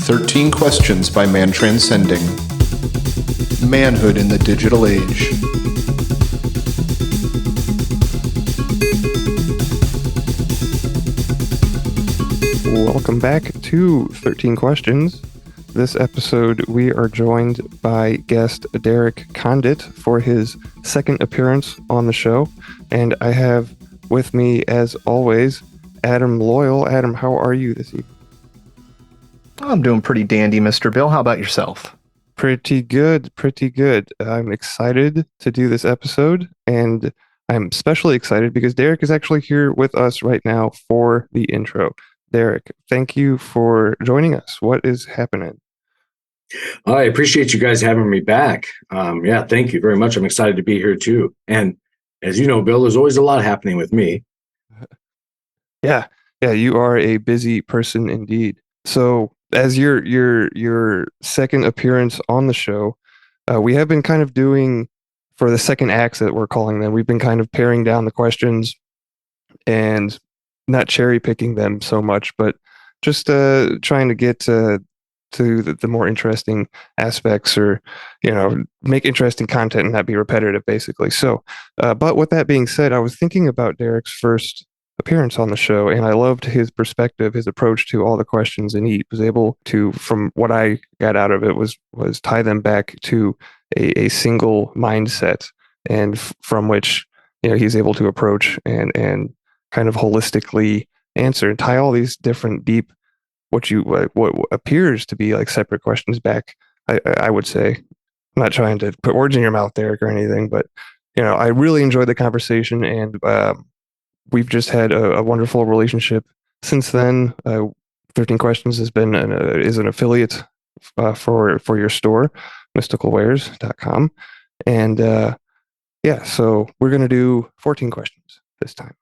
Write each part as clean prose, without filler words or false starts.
13 Questions by Man Transcending. Manhood in the Digital Age. Welcome back to 13 Questions. This episode, we are joined by guest Derek Condit for his second appearance on the show. And I have with me, as always, Adam Loyal. Adam, how are you this evening? I'm doing pretty dandy, Mr. Bill. How about yourself? Pretty good. I'm excited to do this episode, and I'm especially excited because Derek is actually here with us right now for the intro. Derek, thank you for joining us. What is happening? I appreciate you guys having me back. Thank you very much. I'm excited to be here too. And as you know, Bill, there's always a lot happening with me. Yeah, you are a busy person indeed. So, as your second appearance on the show, we have been kind of doing, for the second acts that we're calling them, we've been kind of paring down the questions and not cherry picking them so much, but just trying to get to the more interesting aspects, or make interesting content and not be repetitive, basically. So, but with that being said, I was thinking about Derek's first appearance on the show, and I loved his perspective, his approach to all the questions, and he was able to, from what I got out of it, was tie them back to a single mindset, and from which he's able to approach and kind of holistically answer and tie all these different deep, what appears to be like separate questions back. I would say, I'm not trying to put words in your mouth, Derek, or anything, but I really enjoyed the conversation, and we've just had a wonderful relationship since then. 13 Questions is an affiliate for your store, mysticalwares.com. And so we're going to do 14 questions this time.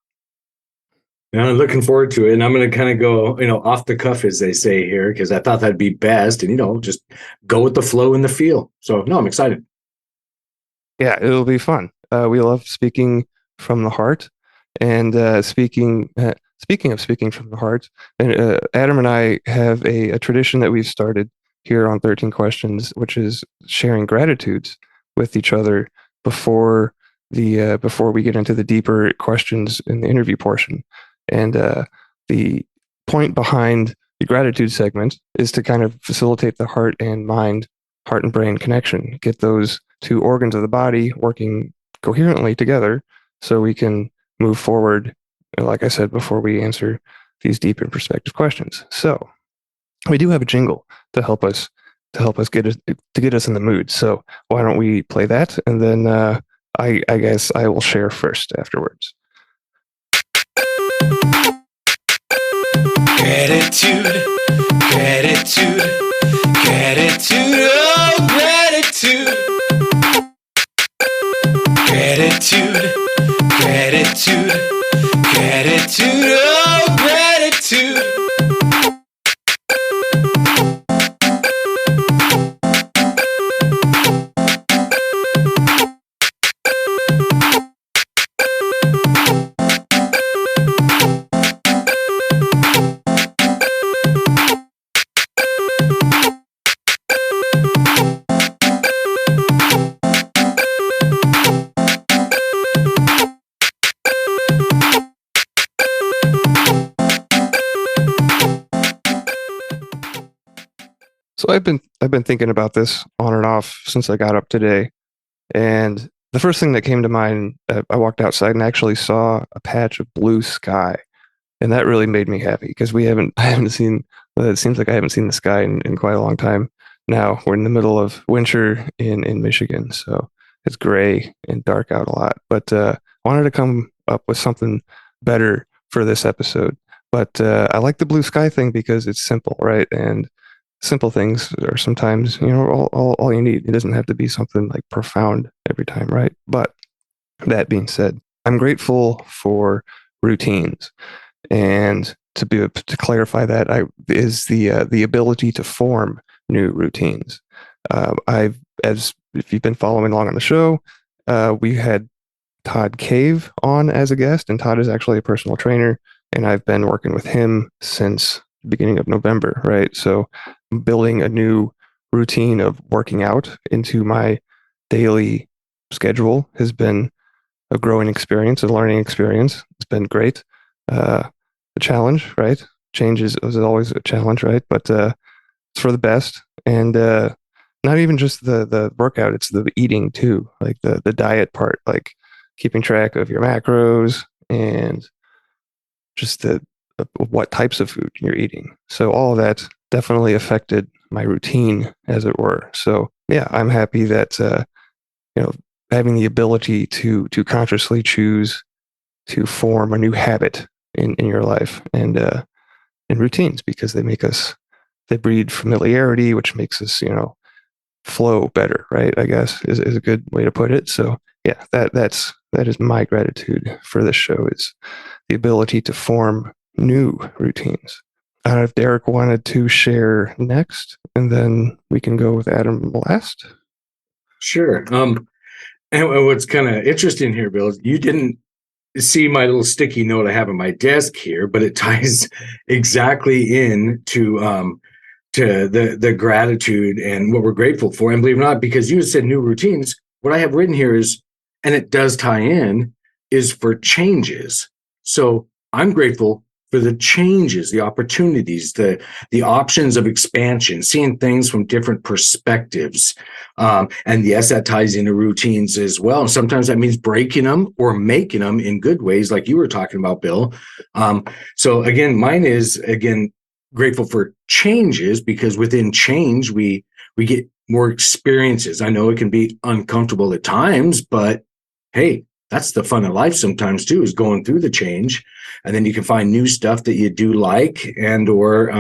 Yeah, I'm looking forward to it. And I'm going to kind of go, off the cuff, as they say here, because I thought that'd be best, and, just go with the flow and the feel. So, no, I'm excited. Yeah, it'll be fun. We love speaking from the heart. And speaking of speaking from the heart, Adam and I have a tradition that we've started here on 13 Questions, which is sharing gratitudes with each other before we get into the deeper questions in the interview portion. And the point behind the gratitude segment is to kind of facilitate the heart and brain connection, get those two organs of the body working coherently together, so we can move forward, like I said, before we answer these deep and perspective questions. So we do have a jingle to help us get us in the mood. So why don't we play that, and then I guess I will share first afterwards. Gratitude, gratitude, gratitude, oh gratitude. Gratitude, gratitude, gratitude, oh gratitude. So I've been thinking about this on and off since I got up today, and the first thing that came to mind, I walked outside and actually saw a patch of blue sky, and that really made me happy because I haven't seen. It seems like I haven't seen the sky in quite a long time. Now we're in the middle of winter in Michigan, so it's gray and dark out a lot. But I wanted to come up with something better for this episode. But I like the blue sky thing because it's simple, right? And simple things are sometimes, all you need. It doesn't have to be something like profound every time, right? But that being said, I'm grateful for routines, and to clarify that, is the ability to form new routines. If you've been following along on the show, we had Todd Cave on as a guest, and Todd is actually a personal trainer, and I've been working with him since beginning of November, right? So building a new routine of working out into my daily schedule has been a growing experience, a learning experience. It's been great. A challenge, right? Change is always a challenge, right? But it's for the best. And not even just the workout, it's the eating too, like the diet part, like keeping track of your macros and just what types of food you're eating. So all of that definitely affected my routine, as it were. So yeah, I'm happy that having the ability to consciously choose to form a new habit in your life and in routines, because they breed familiarity, which makes us flow better, right? I guess is a good way to put it. So yeah, that is my gratitude for this show, is the ability to form new routines. I don't know if Derek wanted to share next, and then we can go with Adam last. Sure. And what's kind of interesting here, Bill, is you didn't see my little sticky note I have on my desk here, but it ties exactly in to the gratitude and what we're grateful for. And believe it or not, because you said new routines, what I have written here is, and it does tie in, is for changes. So I'm grateful for the changes, the opportunities, the options of expansion, seeing things from different perspectives. And yes, that ties into routines as well. And sometimes that means breaking them or making them in good ways, like you were talking about, Bill. So again, mine is, grateful for changes, because within change, we get more experiences. I know it can be uncomfortable at times, but hey, that's the fun of life sometimes too, is going through the change. And then you can find new stuff that you do like, and or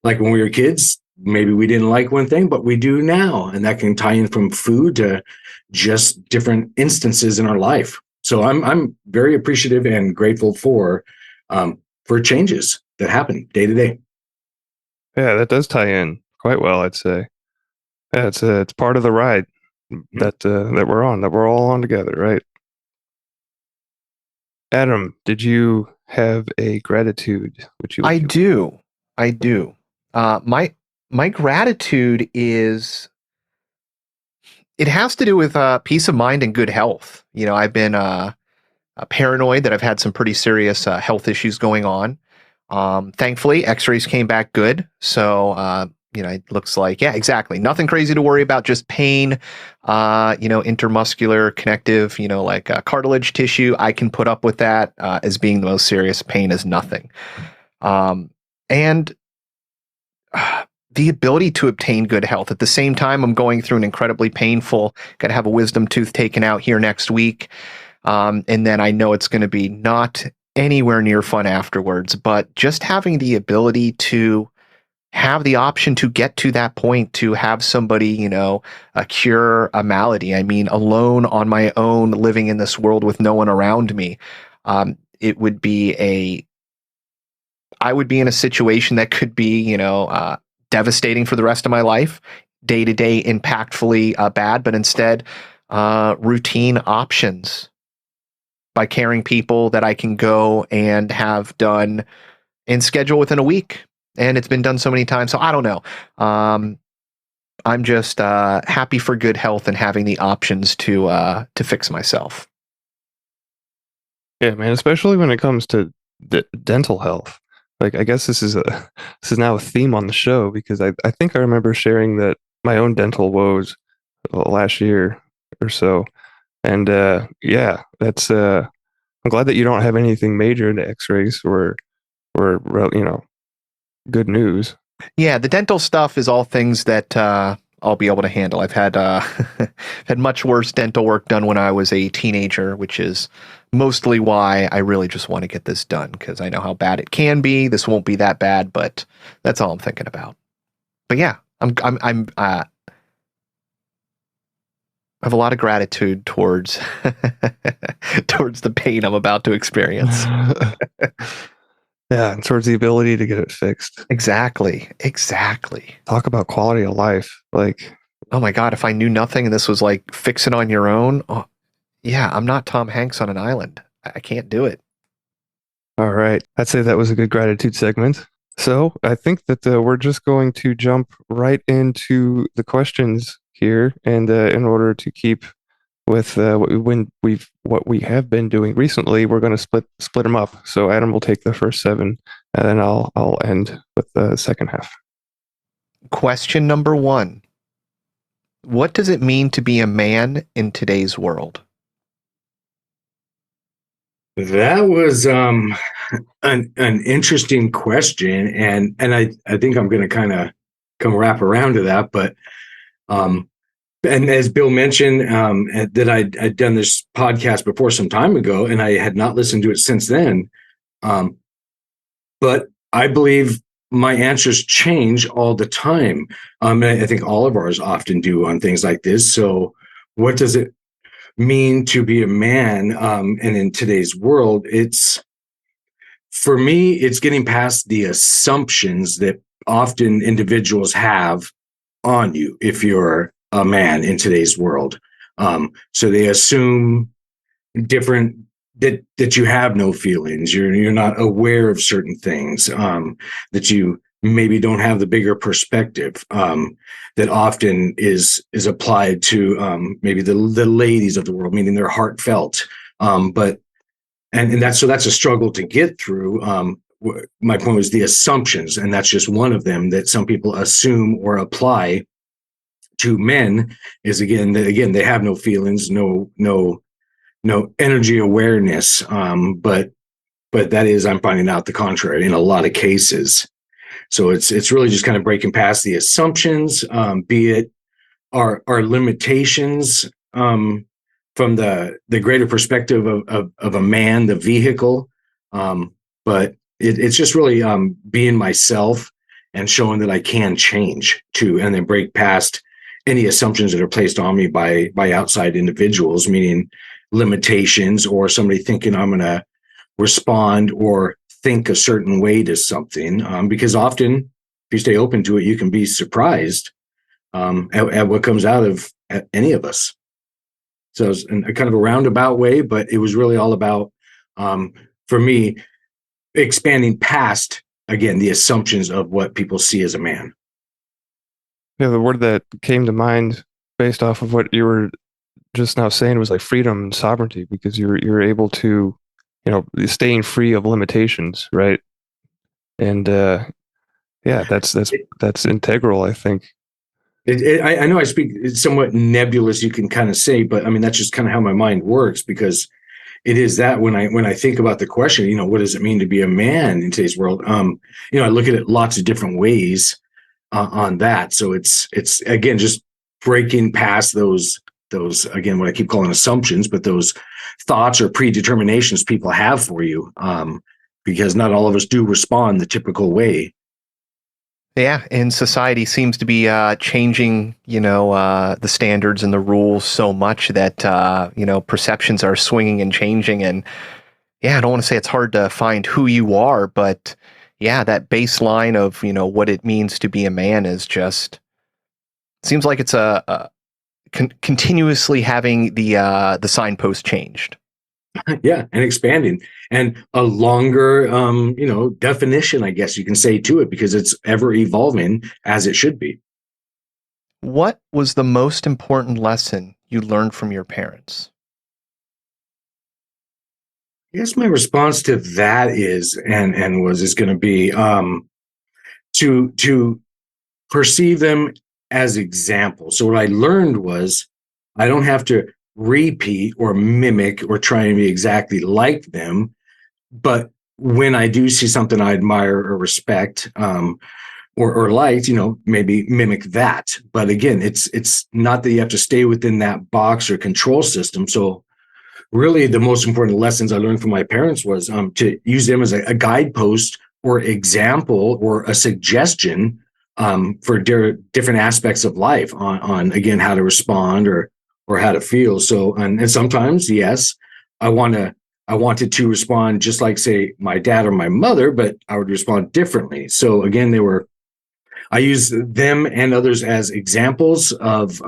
like when we were kids, maybe we didn't like one thing, but we do now. And that can tie in from food to just different instances in our life. So I'm very appreciative and grateful for changes that happen day to day. Yeah, that does tie in quite well, I'd say. Yeah, it's part of the ride that we're on, that we're all on together, right? Adam, did you have a gratitude which you I do. My gratitude is, it has to do with peace of mind and good health. I've been paranoid that I've had some pretty serious health issues going on. Thankfully, X-rays came back good. So, it looks like, yeah, exactly. Nothing crazy to worry about, just pain, intermuscular connective, like cartilage tissue. I can put up with that as being the most serious. Pain is nothing. And the ability to obtain good health. At the same time, I'm going through an incredibly painful, got to have a wisdom tooth taken out here next week. And then I know it's going to be not anywhere near fun afterwards, but just having the ability to have the option to get to that point, to have somebody, cure a malady. I mean, alone on my own, living in this world with no one around me, it would be I would be in a situation that could be, devastating for the rest of my life, day to day, impactfully bad, but instead, routine options by caring people that I can go and have done and schedule within a week. And it's been done so many times. So I don't know. I'm just happy for good health and having the options to fix myself. Yeah, man, especially when it comes to dental health. Like, I guess this is now a theme on the show, because I think I remember sharing that my own dental woes last year or so. And yeah, that's I'm glad that you don't have anything major in the X-rays or good news. Yeah, the dental stuff is all things that I'll be able to handle. I've had had much worse dental work done when I was a teenager, which is mostly why I really just want to get this done, because I know how bad it can be. This won't be that bad, but that's all I'm thinking about. But yeah, I have a lot of gratitude towards towards the pain I'm about to experience. Yeah, and towards the ability to get it fixed. Exactly. Talk about quality of life. Like, oh my God, if I knew nothing and this was like fix it on your own. Oh, yeah, I'm not Tom Hanks on an island. I can't do it. All right. I'd say that was a good gratitude segment. So I think that we're just going to jump right into the questions here, and in order to keep with what we have been doing recently, we're going to split them up. So Adam will take the first 7, and then I'll end with the second half. Question number 1. What does it mean to be a man in today's world? That was an interesting question, and I think I'm going to kind of come wrap around to that, but and as Bill mentioned, that I'd done this podcast before some time ago, and I had not listened to it since then. But I believe my answers change all the time. And I think all of ours often do on things like this. So, what does it mean to be a man? And in today's world, for me, it's getting past the assumptions that often individuals have on you if you're a man in today's world. So they assume different that you have no feelings, you're not aware of certain things, that you maybe don't have the bigger perspective, that often is applied to maybe the ladies of the world, meaning they're heartfelt. But that's a struggle to get through. My point was the assumptions, and that's just one of them that some people assume or apply to men. Is again they have no feelings, no energy awareness. But that is, I'm finding out the contrary in a lot of cases. So it's really just kind of breaking past the assumptions, be it our limitations, from the greater perspective of a man, the vehicle. But it's just really being myself and showing that I can change too, and then break past any assumptions that are placed on me by outside individuals, meaning limitations or somebody thinking I'm going to respond or think a certain way to something. Because often, if you stay open to it, you can be surprised at what comes out of any of us. So it's in a kind of a roundabout way, but it was really all about, for me, expanding past, again, the assumptions of what people see as a man. Yeah, the word that came to mind based off of what you were just now saying was like freedom and sovereignty, because you're able to, staying free of limitations, right? And yeah, that's integral, I think. I know I speak, it's somewhat nebulous, you can kind of say, but I mean, that's just kind of how my mind works, because it is that when I think about the question, what does it mean to be a man in today's world? I look at it lots of different ways on that. So it's again, just breaking past those, again, what I keep calling assumptions, but those thoughts or predeterminations people have for you, because not all of us do respond the typical way. Yeah, and society seems to be changing, the standards and the rules so much that, perceptions are swinging and changing. And yeah, I don't want to say it's hard to find who you are, but yeah, that baseline of, what it means to be a man is just, seems like it's continuously having the signpost changed. Yeah, and expanding, and a longer, definition, I guess you can say, to it, because it's ever evolving as it should be. What was the most important lesson you learned from your parents? I guess my response to that is going to be to perceive them as examples. So what I learned was I don't have to repeat or mimic or try and be exactly like them, but when I do see something I admire or respect, or like, maybe mimic that. But again, it's not that you have to stay within that box or control system. So really the most important lessons I learned from my parents was to use them as a guidepost or example or a suggestion for different aspects of life on again, how to respond or how to feel. So, and sometimes, yes, I wanted to respond just like, say, my dad or my mother, but I would respond differently. So again, I use them and others as examples of,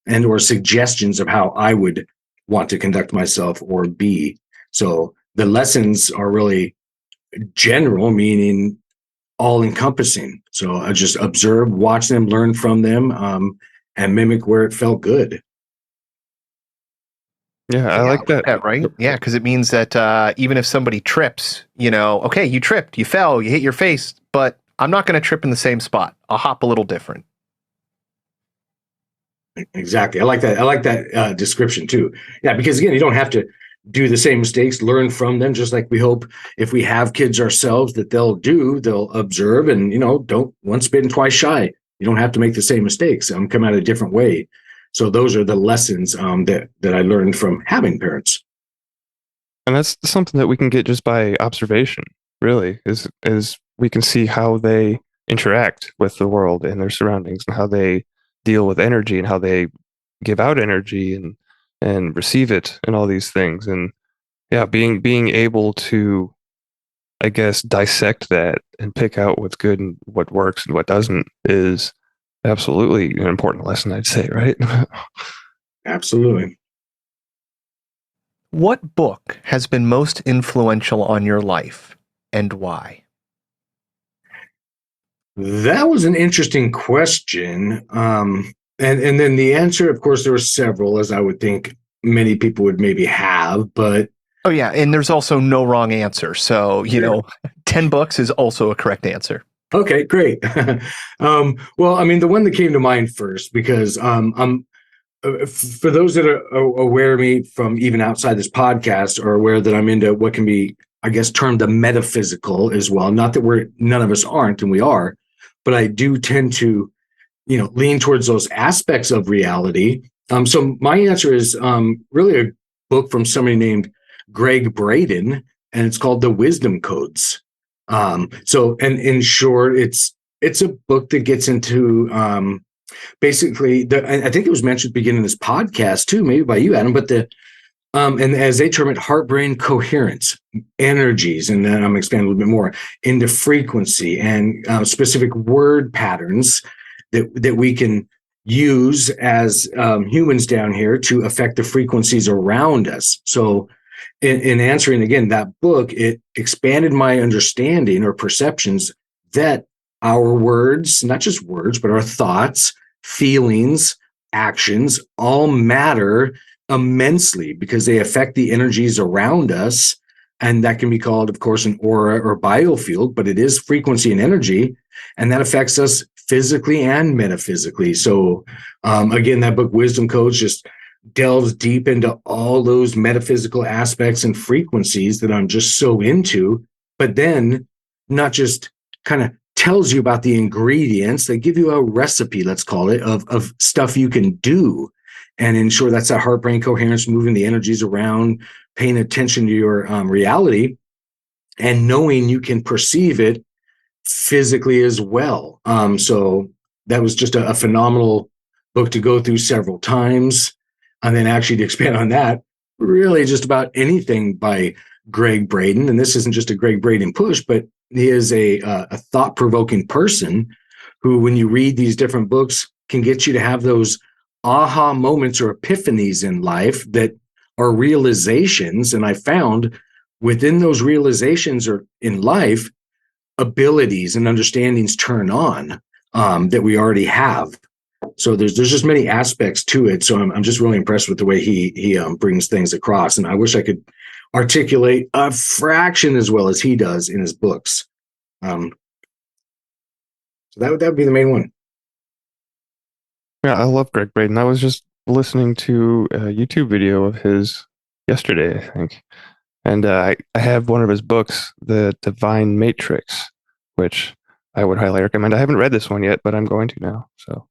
and or suggestions of how I would want to conduct myself or be. So the lessons are really general, meaning all encompassing. So I just observe, watch them, learn from them, and mimic where it felt good. Yeah, I like that. Right? Yeah, because it means that even if somebody trips, okay, you tripped, you fell, you hit your face, but I'm not going to trip in the same spot. I'll hop a little different. Exactly. I like that description too. Yeah, because again, you don't have to do the same mistakes, learn from them, just like we hope if we have kids ourselves that they'll observe and, don't once bitten, twice shy. You don't have to make the same mistakes. Come out a different way. So those are the lessons that I learned from having parents. And that's something that we can get just by observation, really, is we can see how they interact with the world and their surroundings and how they deal with energy and how they give out energy and receive it and all these things. And yeah, being able to, I guess, dissect that and pick out what's good and what works and what doesn't is absolutely an important lesson, I'd say, right? Absolutely. What book has been most influential on your life and why? That was an interesting question. And then the answer, of course, there were several, as I would think many people would maybe have, but. Oh, yeah. And there's also no wrong answer. So, 10 books is also a correct answer. Okay, great. Well, I mean, the one that came to mind first, because for those that are aware of me from even outside this podcast are aware that I'm into what can be, I guess, termed the metaphysical as well. Not that none of us aren't, and we are, but I do tend to, lean towards those aspects of reality. So my answer is really a book from somebody named Greg Braden, and it's called The Wisdom Codes. So, and in short, it's a book that gets into basically I think it was mentioned at the beginning of this podcast too, maybe by you, Adam, but and as they term it, heart-brain coherence, energies, and then I'm expanding a little bit more into frequency and specific word patterns that we can use as humans down here to affect the frequencies around us. So in answering again that book, it expanded my understanding or perceptions that our words, not just words, but our thoughts, feelings, actions all matter immensely because they affect the energies around us. And that can be called, of course, an aura or biofield, but it is frequency and energy, and that affects us physically and metaphysically. So again, that book, Wisdom Codes, just delves deep into all those metaphysical aspects and frequencies that I'm just so into, but then not just kind of tells you about the ingredients. They give you a recipe, let's call it, of stuff you can do and ensure that's that heart-brain coherence, moving the energies around, paying attention to your reality, and knowing you can perceive it physically as well. So that was just a phenomenal book to go through several times. And then actually to expand on that, really just about anything by Greg Braden. And this isn't just a Greg Braden push, but he is a thought-provoking person who, when you read these different books, can get you to have those aha moments or epiphanies in life that are realizations. And I found within those realizations or in life, abilities and understandings turn on that we already have. So there's just many aspects to it. So I'm just really impressed with the way he brings things across. And I wish I could articulate a fraction as well as he does in his books. So that would be the main one. Yeah, I love Greg Braden. I was just listening to a YouTube video of his yesterday, I think. And I have one of his books, The Divine Matrix, which I would highly recommend. I haven't read this one yet, but I'm going to now. So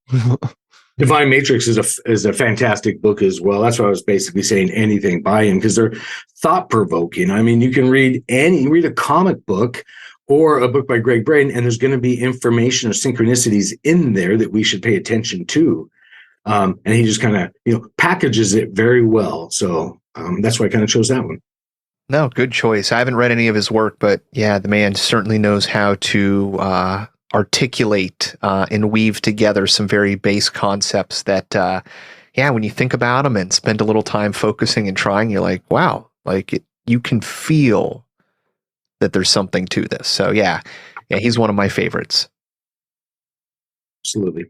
Divine Matrix is a fantastic book as well. That's why I was basically saying anything by him, because they're thought-provoking. I mean, you can read a comic book or a book by Greg Braden, and there's going to be information or synchronicities in there that we should pay attention to. And he just kind of, packages it very well. So that's why I kind of chose that one. No, good choice. I haven't read any of his work, but yeah, the man certainly knows how to articulate and weave together some very base concepts that, when you think about them and spend a little time focusing and trying, you're like, wow, you can feel that there's something to this. So yeah, Yeah, he's one of my favorites. Absolutely.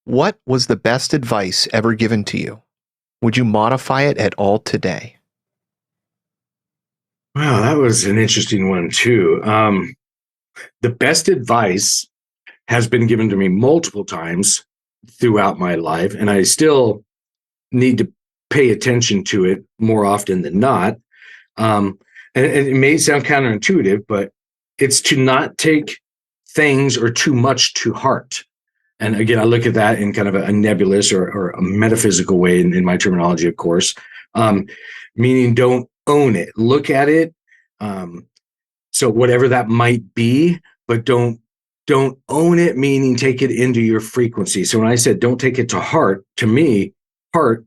What was the best advice ever given to you? Would you modify it at all today? Wow, that was an interesting one too. The best advice has been given to me multiple times throughout my life, and I still need to pay attention to it more often than not. And it may sound counterintuitive, but it's to not take things or too much to heart. And again, I look at that in kind of a nebulous or a metaphysical way in my terminology, of course, meaning don't own it. Look at it. So whatever that might be, but don't own it, meaning take it into your frequency. So when I said don't take it to heart, to me, heart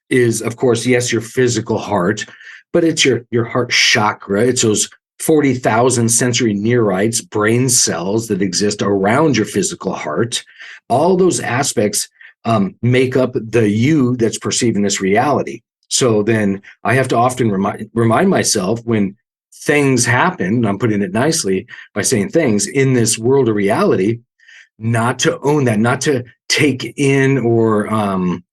is, of course, yes, your physical heart, but it's your heart chakra. It's those 40,000 sensory neurites, brain cells that exist around your physical heart. All those aspects make up the you that's perceiving this reality. So then I have to often remind myself when things happen, and I'm putting it nicely by saying things in this world of reality, not to own that, not to take in or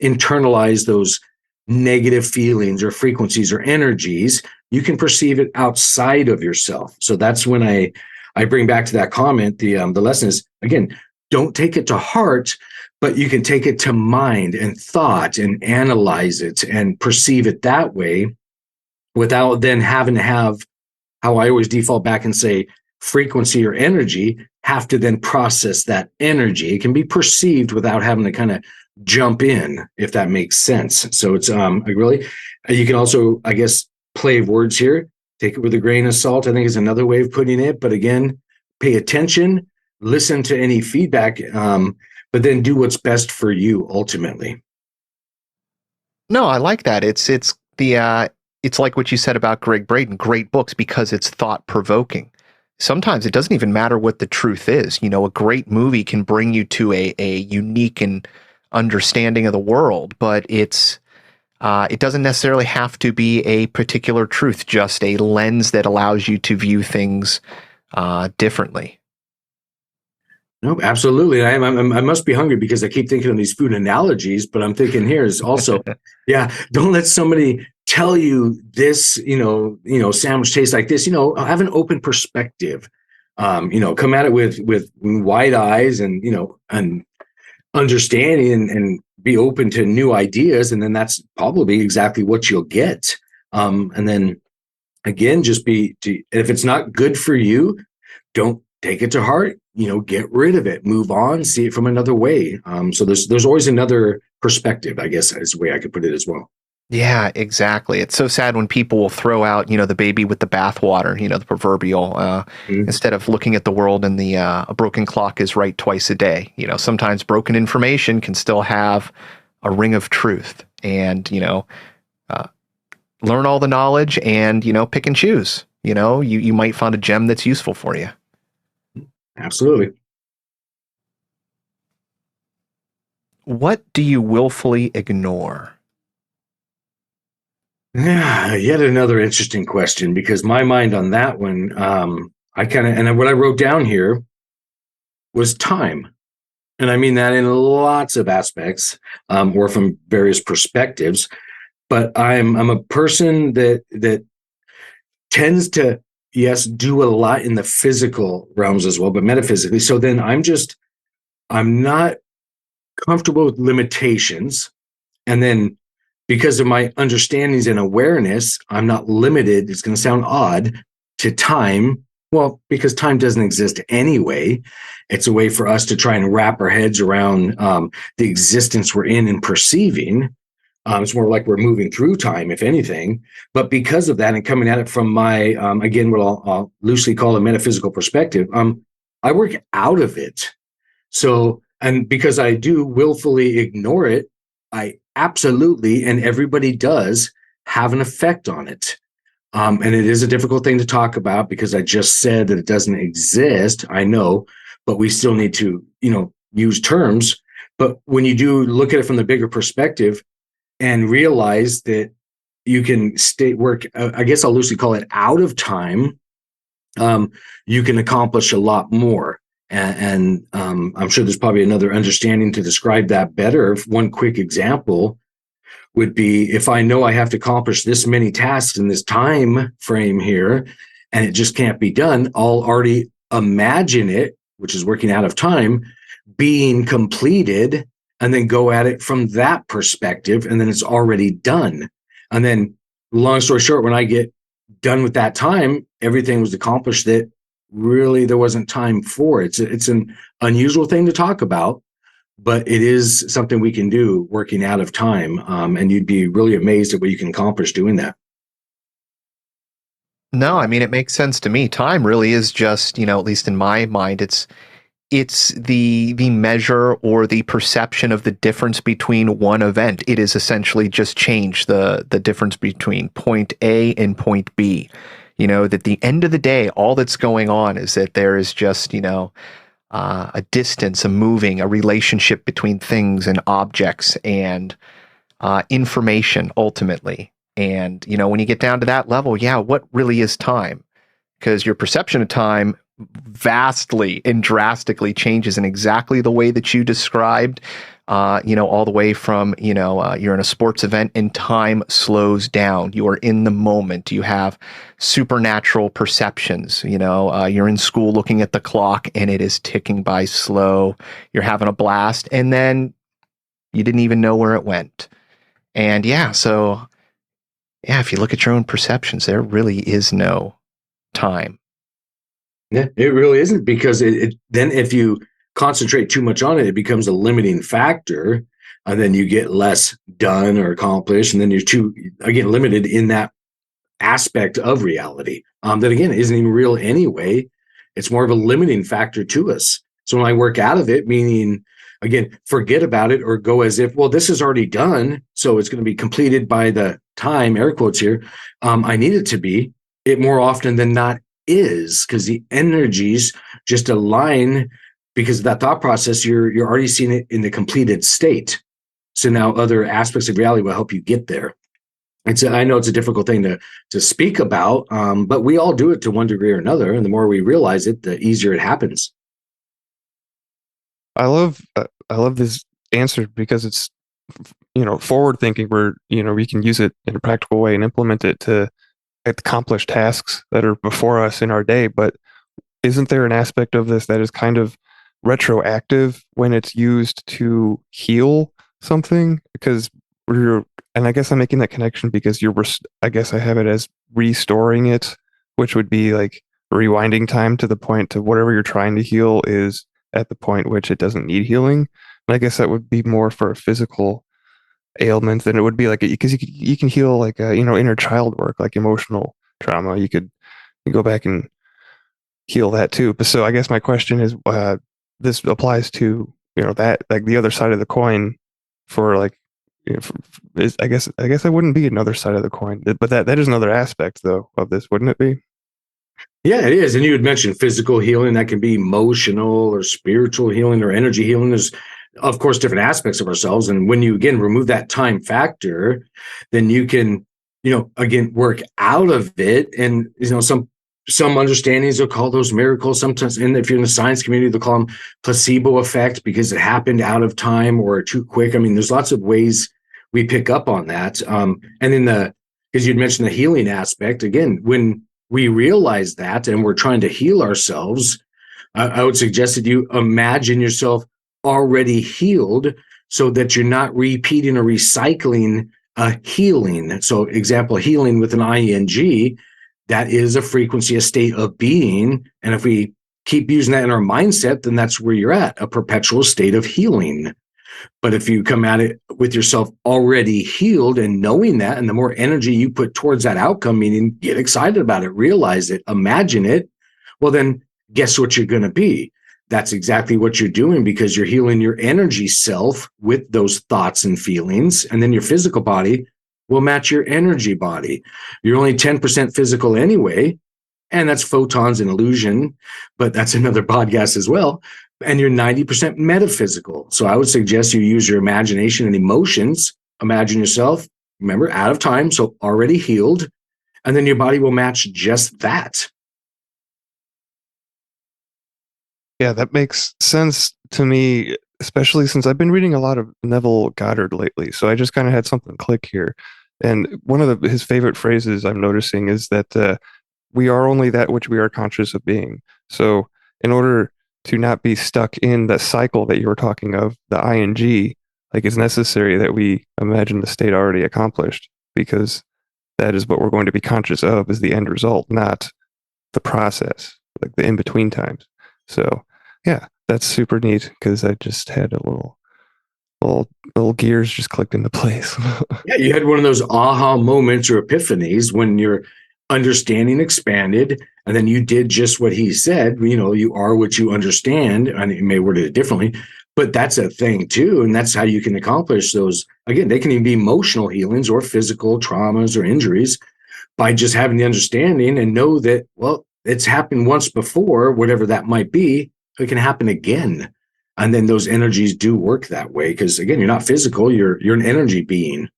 internalize those negative feelings or frequencies or energies. You can perceive it outside of yourself. So that's when I bring back to that comment, the lesson is, again, don't take it to heart, but you can take it to mind and thought and analyze it and perceive it that way without then having to have, how I always default back and say, frequency or energy, have to then process that energy. It can be perceived without having to kind of jump in, if that makes sense. So it's really, you can also, I guess, play words here, take it with a grain of salt, I think is another way of putting it. But again, pay attention, listen to any feedback, but then do what's best for you ultimately. No, I like that. It's like what you said about Greg Braden, great books because it's thought provoking. Sometimes it doesn't even matter what the truth is. You know, a great movie can bring you to a unique and understanding of the world, but it doesn't necessarily have to be a particular truth, just a lens that allows you to view things differently. No, absolutely. I must be hungry because I keep thinking of these food analogies, but I'm thinking here is also, yeah, don't let somebody tell you this, sandwich tastes like this, have an open perspective, come at it with wide eyes and, and understanding and be open to new ideas. And then that's probably exactly what you'll get. And then again, just if it's not good for you, don't take it to heart, get rid of it, move on, see it from another way. So there's always another perspective, I guess, is the way I could put it as well. Yeah, exactly. It's so sad when people will throw out, the baby with the bathwater, the proverbial, instead of looking at the world and a broken clock is right twice a day. Sometimes broken information can still have a ring of truth, and, learn all the knowledge and, pick and choose. You might find a gem that's useful for you. Absolutely. What do you willfully ignore? Yeah, yet another interesting question, because my mind on that one, what I wrote down here was time. And I mean that in lots of aspects, or from various perspectives. But I'm a person that tends to, yes, do a lot in the physical realms as well, but metaphysically. So then I'm not comfortable with limitations. And then because of my understandings and awareness, I'm not limited, it's going to sound odd, to time. Well, because time doesn't exist anyway. It's a way for us to try and wrap our heads around the existence we're in and perceiving. It's more like we're moving through time, if anything. But because of that, and coming at it from my, again, what I'll loosely call a metaphysical perspective, I work out of it. So, and because I do willfully ignore it, I absolutely, and everybody does, have an effect on it. And it is a difficult thing to talk about because I just said that it doesn't exist. I know, but we still need to, use terms. But when you do look at it from the bigger perspective and realize that you can work, I guess I'll loosely call it out of time, you can accomplish a lot more. And I'm sure there's probably another understanding to describe that better. One quick example would be, if I know I have to accomplish this many tasks in this time frame here, and it just can't be done, I'll already imagine it, which is working out of time, being completed, and then go at it from that perspective, and then it's already done. And then, long story short, when I get done with that time, everything was accomplished that really there wasn't time for. It's an unusual thing to talk about, but it is something we can do working out of time. And you'd be really amazed at what you can accomplish doing that. No, I mean, it makes sense to me. Time really is just, at least in my mind, it's the measure or the perception of the difference between one event. It is essentially just change the difference between point A and point B. That at the end of the day, all that's going on is that there is just, a distance, a moving, a relationship between things and objects and information ultimately. And, when you get down to that level, what really is time? Because your perception of time vastly and drastically changes in exactly the way that you described, all the way from, you're in a sports event and time slows down. You are in the moment. You have supernatural perceptions. You're in school looking at the clock and it is ticking by slow. You're having a blast and then you didn't even know where it went. And if you look at your own perceptions, there really is no time. Yeah, it really isn't, because then if you concentrate too much on it, it becomes a limiting factor, and then you get less done or accomplished, and then you're again limited in that aspect of reality that again isn't even real anyway. It's more of a limiting factor to us. So when I work out of it, meaning again, forget about it or go as if, well, this is already done, so it's going to be completed by the time, air quotes here, I need it to be, it more often than not is, because the energies just align because of that thought process. You're already seeing it in the completed state. So now other aspects of reality will help you get there. I know it's a difficult thing to speak about, but we all do it to one degree or another. And the more we realize it, the easier it happens. I love this answer because it's, forward thinking, where, we can use it in a practical way and implement it to accomplish tasks that are before us in our day. But isn't there an aspect of this that is kind of retroactive when it's used to heal something? Because and I guess I'm making that connection because I guess I have it as restoring it, which would be like rewinding time to the point to whatever you're trying to heal is at the point which it doesn't need healing. And I guess that would be more for a physical ailment than it would be like, because you can heal like inner child work, like emotional trauma. You go back and heal that too. But so I guess my question is, this applies to that, like the other side of the coin for like, I guess it wouldn't be another side of the coin, but that is another aspect though of this, wouldn't it be? Yeah, it is. And you had mentioned physical healing. That can be emotional or spiritual healing or energy healing. There's, of course, different aspects of ourselves. And when you, again, remove that time factor, then you can, again, work out of it. And, some understandings will call those miracles. Sometimes, and if you're in the science community, they'll call them placebo effect because it happened out of time or too quick. I mean, there's lots of ways we pick up on that. And then because you'd mentioned the healing aspect, again, when we realize that and we're trying to heal ourselves, I would suggest that you imagine yourself already healed so that you're not repeating or recycling healing. So example, healing with an ing, that is a frequency, a state of being. And if we keep using that in our mindset, then that's where you're at, a perpetual state of healing. But if you come at it with yourself already healed and knowing that, and the more energy you put towards that outcome, meaning get excited about it, realize it, imagine it, well, then guess what you're going to be? That's exactly what you're doing, because you're healing your energy self with those thoughts and feelings. And then your physical body will match your energy body. You're only 10% physical anyway, and that's photons and illusion, but that's another podcast as well. And you're 90% metaphysical. So I would suggest you use your imagination and emotions. Imagine yourself remember, out of time, so already healed, and then your body will match just that. Yeah, that makes sense to me, especially since I've been reading a lot of Neville Goddard lately. So I just kind of had something click here. And one of his favorite phrases I'm noticing is that we are only that which we are conscious of being. So in order to not be stuck in that cycle that you were talking of, the ing, like it's necessary that we imagine the state already accomplished, because that is what we're going to be conscious of is the end result, not the process, like the in-between times. So yeah, that's super neat because I just had a little gears just clicked into place. Yeah, you had one of those aha moments or epiphanies when your understanding expanded, and then you did just what he said. You are what you understand, and you may word it differently, but that's a thing too, and that's how you can accomplish those. Again, they can even be emotional healings or physical traumas or injuries by just having the understanding and know that, well, it's happened once before, whatever that might be, it can happen again. And then those energies do work that way because, again, you're not physical, you're an energy being.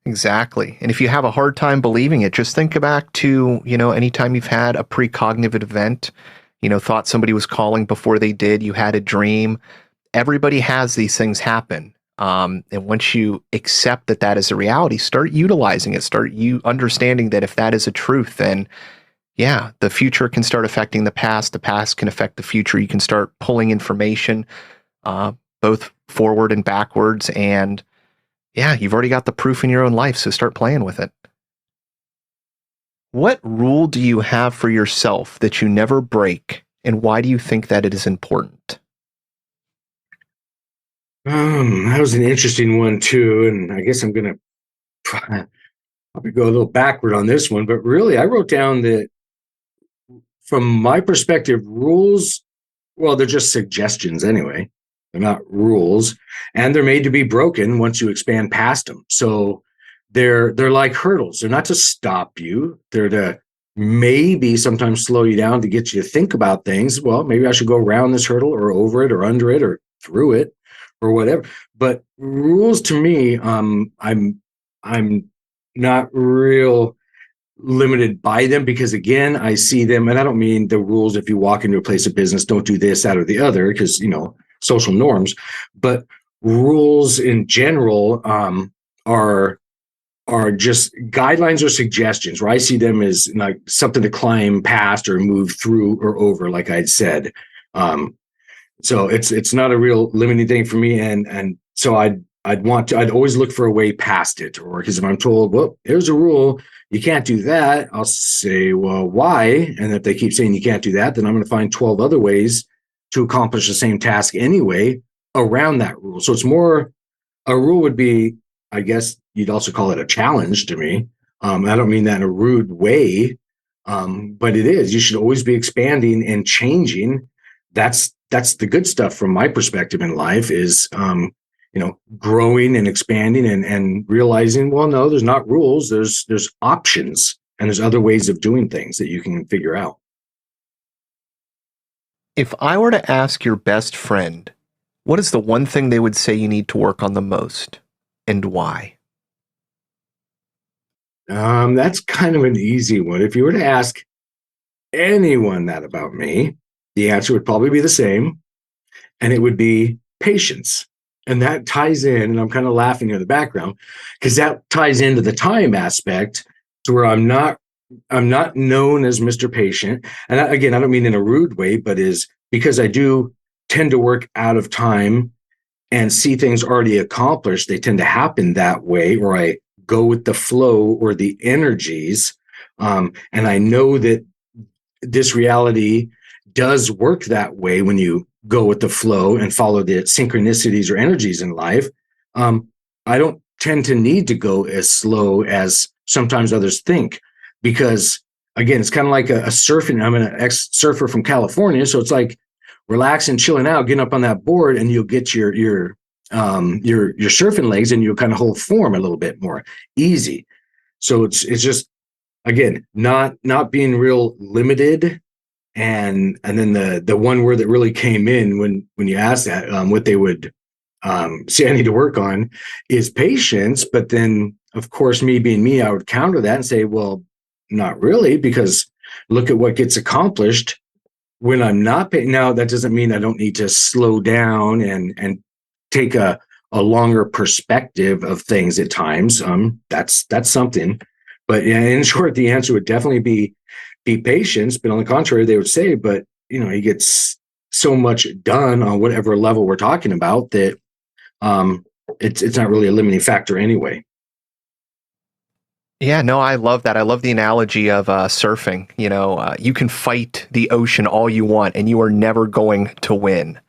Exactly. And if you have a hard time believing it, just think back to, anytime you've had a precognitive event, thought somebody was calling before they did, you had a dream. Everybody has these things happen. And once you accept that that is a reality, start utilizing it, start you understanding that if that is a truth, then yeah, the future can start affecting the past can affect the future. You can start pulling information, both forward and backwards. And yeah, you've already got the proof in your own life. So start playing with it. What rule do you have for yourself that you never break? And why do you think that it is important? That was an interesting one too. And I guess I'm going to probably go a little backward on this one, but really I wrote down that from my perspective, rules, well, they're just suggestions anyway. They're not rules, and they're made to be broken once you expand past them. So they're like hurdles. They're not to stop you. They're to maybe sometimes slow you down to get you to think about things. Well, maybe I should go around this hurdle or over it or under it or through it or whatever. But rules to me, I'm not real limited by them because, again, I see them, and I don't mean the rules if you walk into a place of business, don't do this, that, or the other, because social norms, but rules in general are just guidelines or suggestions where I see them as like something to climb past or move through or over, like I'd said. So it's not a real limiting thing for me, and so I'd always look for a way past it, or because if I'm told, well, here's a rule, you can't do that, I'll say, well, why? And if they keep saying you can't do that, then I'm going to find 12 other ways to accomplish the same task anyway around that rule. So it's more, a rule would be, I guess you'd also call it a challenge to me. I don't mean that in a rude way, but it is. You should always be expanding and changing. That's the good stuff from my perspective in life is, growing and expanding and realizing, well, no, there's not rules. There's options, and there's other ways of doing things that you can figure out. If I were to ask your best friend, what is the one thing they would say you need to work on the most, and why? That's kind of an easy one. If you were to ask anyone that about me, the answer would probably be the same, and it would be patience. And that ties in, and I'm kind of laughing in the background, because that ties into the time aspect to where I'm not known as Mr. Patient. And again, I don't mean in a rude way, but is because I do tend to work out of time and see things already accomplished. They tend to happen that way, or I go with the flow or the energies. And I know that this reality does work that way when you go with the flow and follow the synchronicities or energies in life. I don't tend to need to go as slow as sometimes others think, because again, it's kind of like a surfing. I'm an ex-surfer from California, so it's like relaxing, chilling out, getting up on that board, and you'll get your surfing legs, and you'll kind of hold form a little bit more easy. So it's just, again, not being real limited. And then the one word that really came in when you asked that, what they would see I need to work on is patience. But then, of course, me being me, I would counter that and say, well, not really, because look at what gets accomplished when I'm not paying. Now, that doesn't mean I don't need to slow down and take a longer perspective of things at times. That's something. But in short, the answer would definitely be patience. But on the contrary, they would say, but he gets so much done on whatever level we're talking about that it's not really a limiting factor anyway. Yeah, no, I love that. I love the analogy of surfing. You can fight the ocean all you want, and you are never going to win.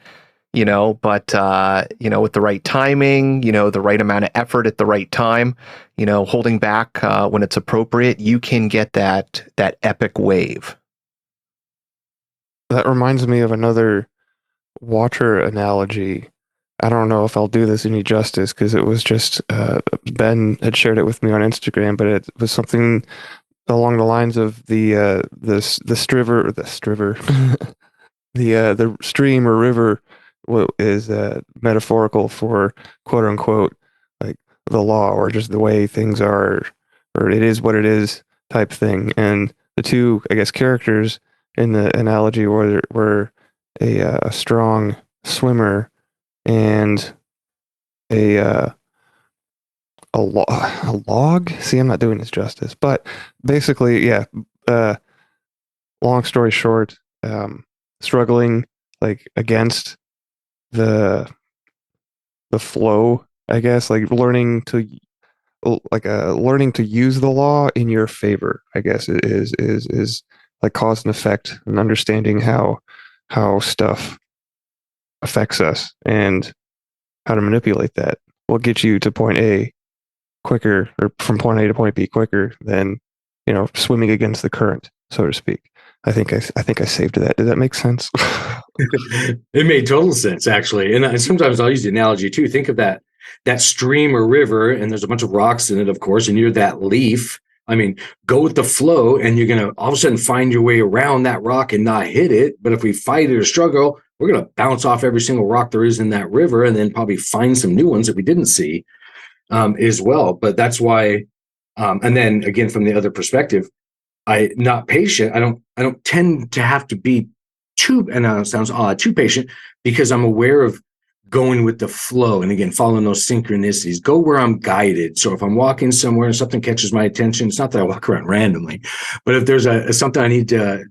But with the right timing, the right amount of effort at the right time, holding back when it's appropriate, you can get that epic wave. That reminds me of another water analogy. I don't know if I'll do this any justice because it was just Ben had shared it with me on Instagram, but it was something along the lines of the stream or river is metaphorical for quote unquote like the law or just the way things are, or it is what it is type thing. And the two, I guess, characters in the analogy were a strong swimmer and a log. See, I'm not doing this justice, but basically, yeah. Long story short, struggling like against the flow, I guess, like learning to use the law in your favor, I guess it is like cause and effect and understanding how stuff affects us and how to manipulate that will get you to point A quicker, or from point A to point B quicker than swimming against the current, so to speak. I think I saved that. Did that make sense? It made total sense, actually. And sometimes I'll use the analogy too. Think of that stream or river, and there's a bunch of rocks in it, of course, and you're that leaf. I mean, go with the flow, and you're going to all of a sudden find your way around that rock and not hit it. But if we fight it or struggle, we're going to bounce off every single rock there is in that river, and then probably find some new ones that we didn't see as well. But that's why, and then again, from the other perspective, not patient. I don't tend to have to be too, and it sounds odd, too patient, because I'm aware of going with the flow. And again, following those synchronicities, go where I'm guided. So if I'm walking somewhere and something catches my attention, it's not that I walk around randomly, but if there's something I need to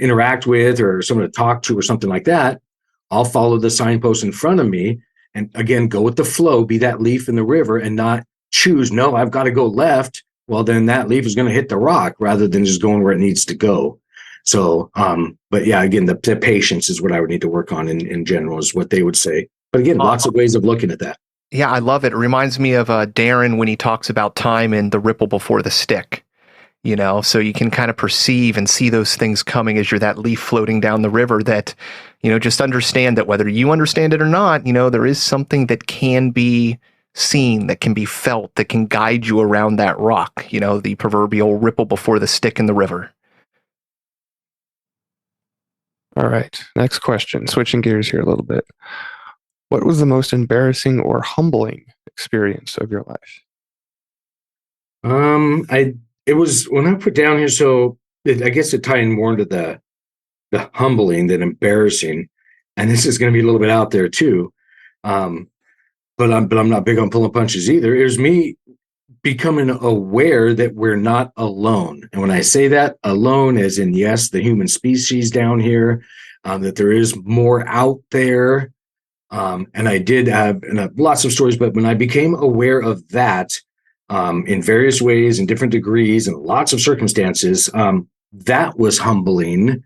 interact with or someone to talk to or something like that, I'll follow the signpost in front of me. And again, go with the flow, be that leaf in the river and not choose, no, I've got to go left. Well, then that leaf is going to hit the rock rather than just going where it needs to go. So, but yeah, again, the patience is what I would need to work on in general, is what they would say. But again, lots of ways of looking at that. Yeah, I love it. It reminds me of Darren when he talks about time and the ripple before the stick. So you can kind of perceive and see those things coming as you're that leaf floating down the river, that, just understand that whether you understand it or not, there is something that can be seen, that can be felt, that can guide you around that rock, the proverbial ripple before the stick in the river. All right. Next question. Switching gears here a little bit. What was the most embarrassing or humbling experience of your life? It was when I put down here. So I guess it tied in more into the humbling than embarrassing, and this is going to be a little bit out there too. But I'm not big on pulling punches either. It was me becoming aware that we're not alone. And when I say that, alone as in, yes, the human species down here, that there is more out there. And I did have lots of stories, but when I became aware of that in various ways, in different degrees, and lots of circumstances, that was humbling,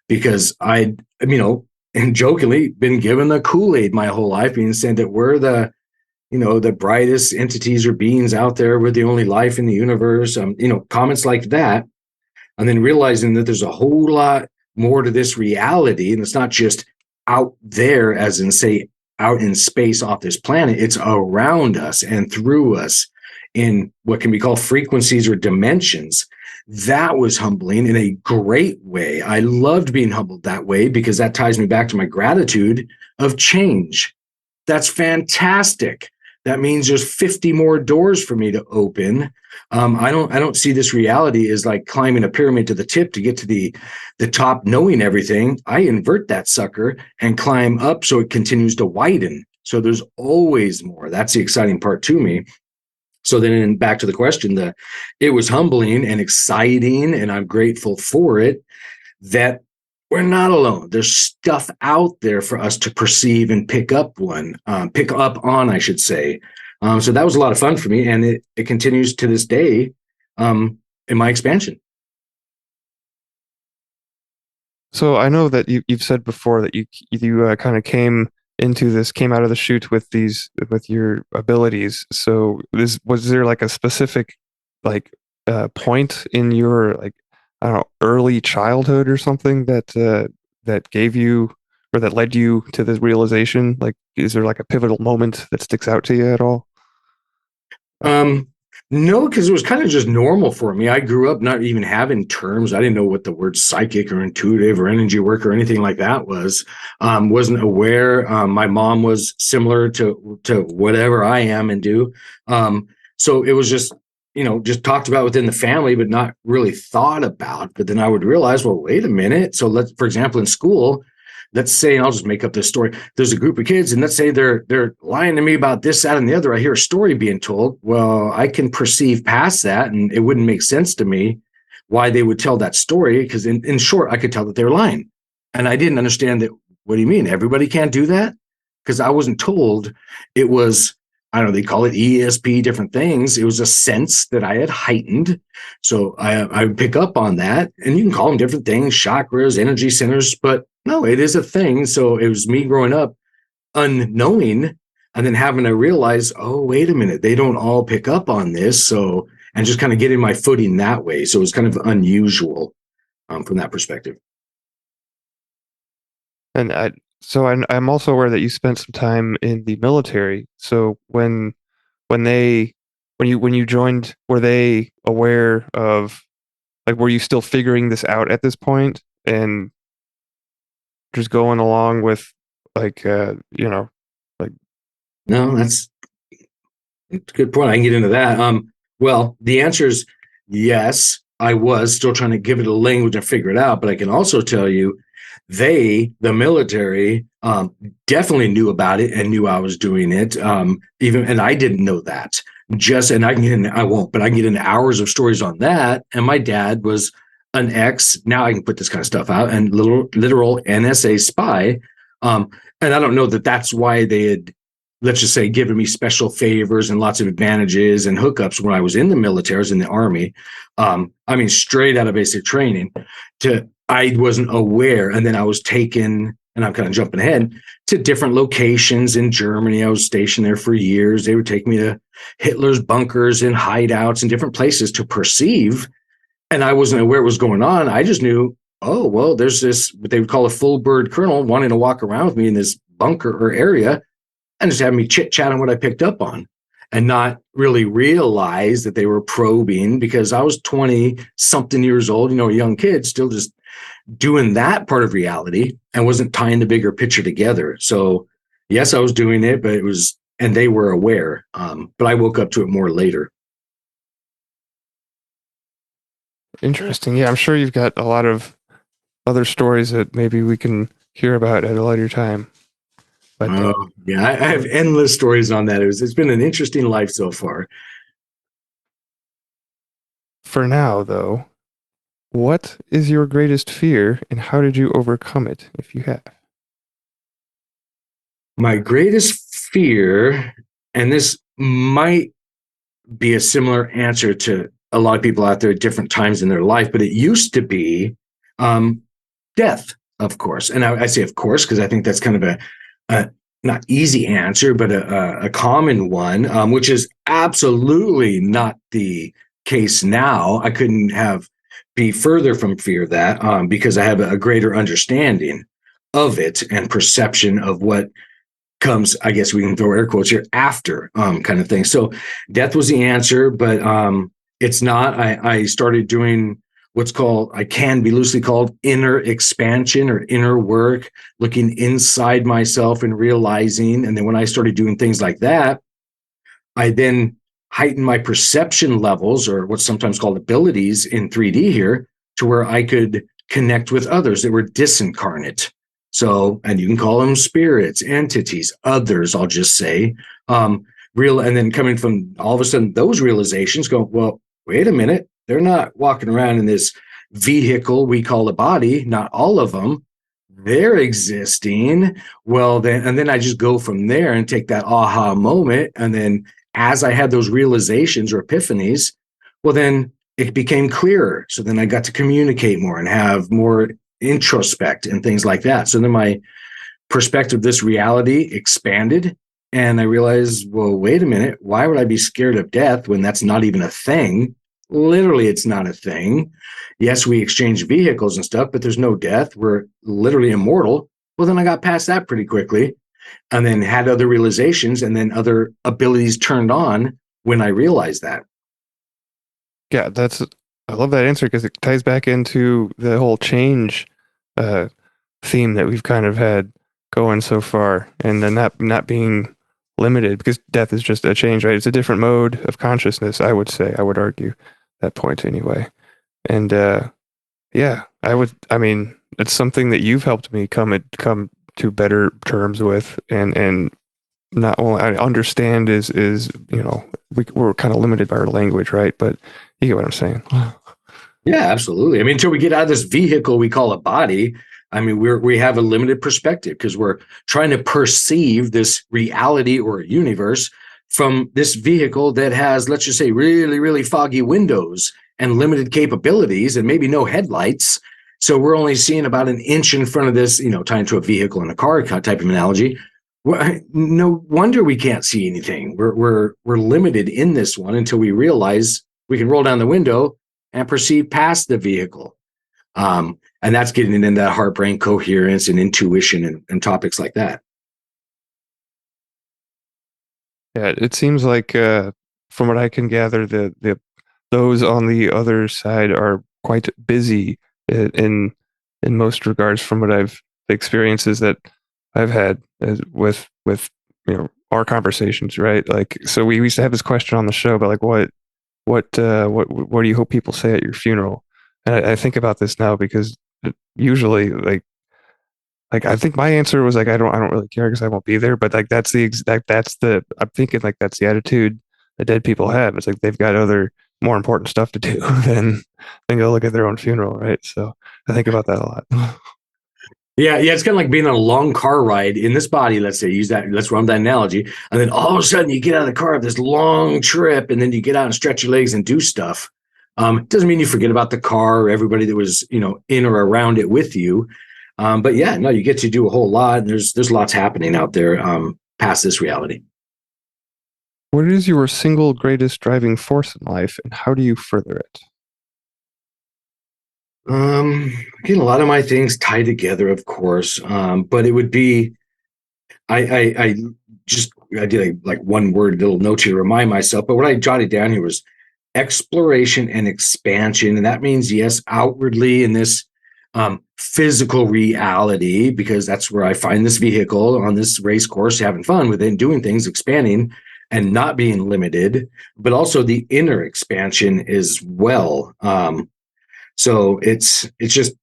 because I'd, and jokingly been given the Kool-Aid my whole life, being said that we're the brightest entities or beings out there. We're the only life in the universe. Comments like that. And then realizing that there's a whole lot more to this reality. And it's not just out there, as in, say, out in space off this planet. It's around us and through us in what can be called frequencies or dimensions. That was humbling in a great way. I loved being humbled that way, because that ties me back to my gratitude of change. That's fantastic. That means there's 50 more doors for me to open. I don't see this reality as like climbing a pyramid to the tip to get to the top, knowing everything. I invert that sucker and climb up so it continues to widen. So there's always more. That's the exciting part to me. So then back to the question, it was humbling and exciting, and I'm grateful for it, that we're not alone. There's stuff out there for us to perceive and pick up on, I should say. So that was a lot of fun for me, and it continues to this day in my expansion. So I know that you've said before that you kind of came out of the chute with your abilities. So was there like a specific like point in your, like, I don't know, early childhood or something that gave you, or that led you to this realization? Like, is there like a pivotal moment that sticks out to you at all? No, because it was kind of just normal for me. I grew up not even having terms. I didn't know what the word psychic or intuitive or energy work or anything like that was. Wasn't aware. My mom was similar to whatever I am and do. So it was just, just talked about within the family, but not really thought about. But then I would realize, well, wait a minute. So for example, in school, let's say, and I'll just make up this story. There's a group of kids, and let's say they're lying to me about this, that, and the other. I hear a story being told. Well, I can perceive past that, and it wouldn't make sense to me why they would tell that story, because in short, I could tell that they were lying. And I didn't understand that. What do you mean? Everybody can't do that? Because I wasn't told it was, I don't know, they call it ESP, different things. It was a sense that I had heightened. So I would pick up on that, and you can call them different things, chakras, energy centers, but no, it is a thing. So it was me growing up unknowing, and then having to realize, oh, wait a minute, they don't all pick up on this. So, and just kind of getting my footing that way. So it was kind of unusual from that perspective. And I'm also aware that you spent some time in the military. So when you joined, were they aware of, like, were you still figuring this out at this point and just going along with, like, like? No, that's a good point. I can get into that. Well, the answer is yes. I was still trying to give it a language and figure it out, but I can also tell you, the military, definitely knew about it and knew I was doing it. And I didn't know that. And I can get into, I won't, but I can get into hours of stories on that. And my dad was an now I can put this kind of stuff out, and literal NSA spy. And I don't know that that's why they had, let's just say, given me special favors and lots of advantages and hookups when I was in the military, I was in the Army. I mean, straight out of basic training, I wasn't aware. And then I was taken, and I'm kind of jumping ahead, to different locations in Germany. I was stationed there for years. They would take me to Hitler's bunkers and hideouts and different places to perceive. And I wasn't aware what was going on. I just knew, oh, well, there's this, what they would call a full bird colonel, wanting to walk around with me in this bunker or area and just have me chit-chat on what I picked up on, and not really realize that they were probing, because I was 20-something years old, a young kid, still just doing that part of reality and wasn't tying the bigger picture together. So yes, I was doing it, but and they were aware. But I woke up to it more later. Interesting. Yeah, I'm sure you've got a lot of other stories that maybe we can hear about at a later time. But yeah, I have endless stories on that. It's been an interesting life so far. For now, though, what is your greatest fear, and how did you overcome it, if you have? My greatest fear, and this might be a similar answer to a lot of people out there at different times in their life, but it used to be death, of course. And I say of course because I think that's kind of a not easy answer, but a common one, which is absolutely not the case now. I couldn't be further from fear that, because I have a greater understanding of it and perception of what comes, I guess we can throw air quotes here, after, kind of thing. So death was the answer, but it's not. I started doing I can be loosely called inner expansion or inner work, looking inside myself and realizing. And then when I started doing things like that, I then heightened my perception levels, or what's sometimes called abilities in 3D here, to where I could connect with others that were disincarnate. So, and you can call them spirits, entities, others, I'll just say. And then coming from all of a sudden those realizations go, well, wait a minute, they're not walking around in this vehicle we call a body, not all of them. They're existing. Well, then I just go from there and take that aha moment. And then as I had those realizations or epiphanies, well, then it became clearer. So then I got to communicate more and have more introspect and things like that. So then my perspective of this reality expanded. And I realized, well, wait a minute, why would I be scared of death when that's not even a thing? Literally, it's not a thing. Yes, we exchange vehicles and stuff, but there's no death. We're literally immortal. Well, then I got past that pretty quickly and then had other realizations and then other abilities turned on when I realized that. Yeah, I love that answer because it ties back into the whole change theme that we've kind of had going so far, and then not being limited, because death is just a change, right? It's a different mode of consciousness, I would argue that point anyway. And it's something that you've helped me come to better terms with, and not only I understand is we're kind of limited by our language, right? But you get what I'm saying. Yeah, absolutely. I mean, until we get out of this vehicle we call a body, I mean, we have a limited perspective because we're trying to perceive this reality or a universe from this vehicle that has, let's just say, really, really foggy windows and limited capabilities and maybe no headlights. So we're only seeing about an inch in front of this, tying to a vehicle in a car type of analogy. No wonder we can't see anything. We're limited in this one until we realize we can roll down the window and perceive past the vehicle. And that's getting into that heart-brain coherence and intuition and topics like that. Yeah, it seems like from what I can gather, those on the other side are quite busy in most regards. From what the experiences that I've had with our conversations, right? Like, so we used to have this question on the show about like what do you hope people say at your funeral? And I think about this now because usually like I think my answer was like I don't really care because I won't be there. But like I'm thinking like that's the attitude that dead people have. It's like they've got other more important stuff to do than go look at their own funeral, right? So I think about that a lot. Yeah, it's kind of like being on a long car ride in this body. Let's run that analogy, and then all of a sudden you get out of the car of this long trip, and then you get out and stretch your legs and do stuff. It doesn't mean you forget about the car or everybody that was in or around it with you. But yeah, no, you get to do a whole lot. And there's lots happening out there past this reality. What is your single greatest driving force in life, and how do you further it? Again, a lot of my things tie together, of course. But it would be, I did like one word little note to remind myself. But what I jotted down here was exploration and expansion, and that means yes, outwardly in this physical reality, because that's where I find this vehicle on this race course, having fun with it, and doing things, expanding, and not being limited. But also the inner expansion as well. So it's just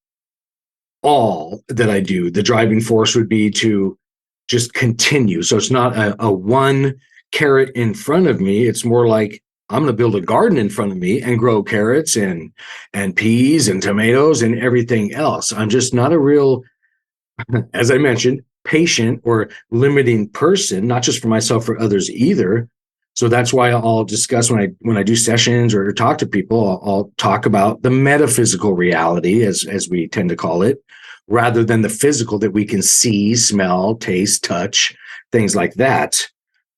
all that I do. The driving force would be to just continue. So it's not a one carrot in front of me. It's more like I'm going to build a garden in front of me and grow carrots and peas and tomatoes and everything else. I'm just not a real, as I mentioned, patient or limiting person, not just for myself, for others either. So that's why I'll discuss when I do sessions or talk to people, I'll talk about the metaphysical reality, as we tend to call it, rather than the physical that we can see, smell, taste, touch, things like that.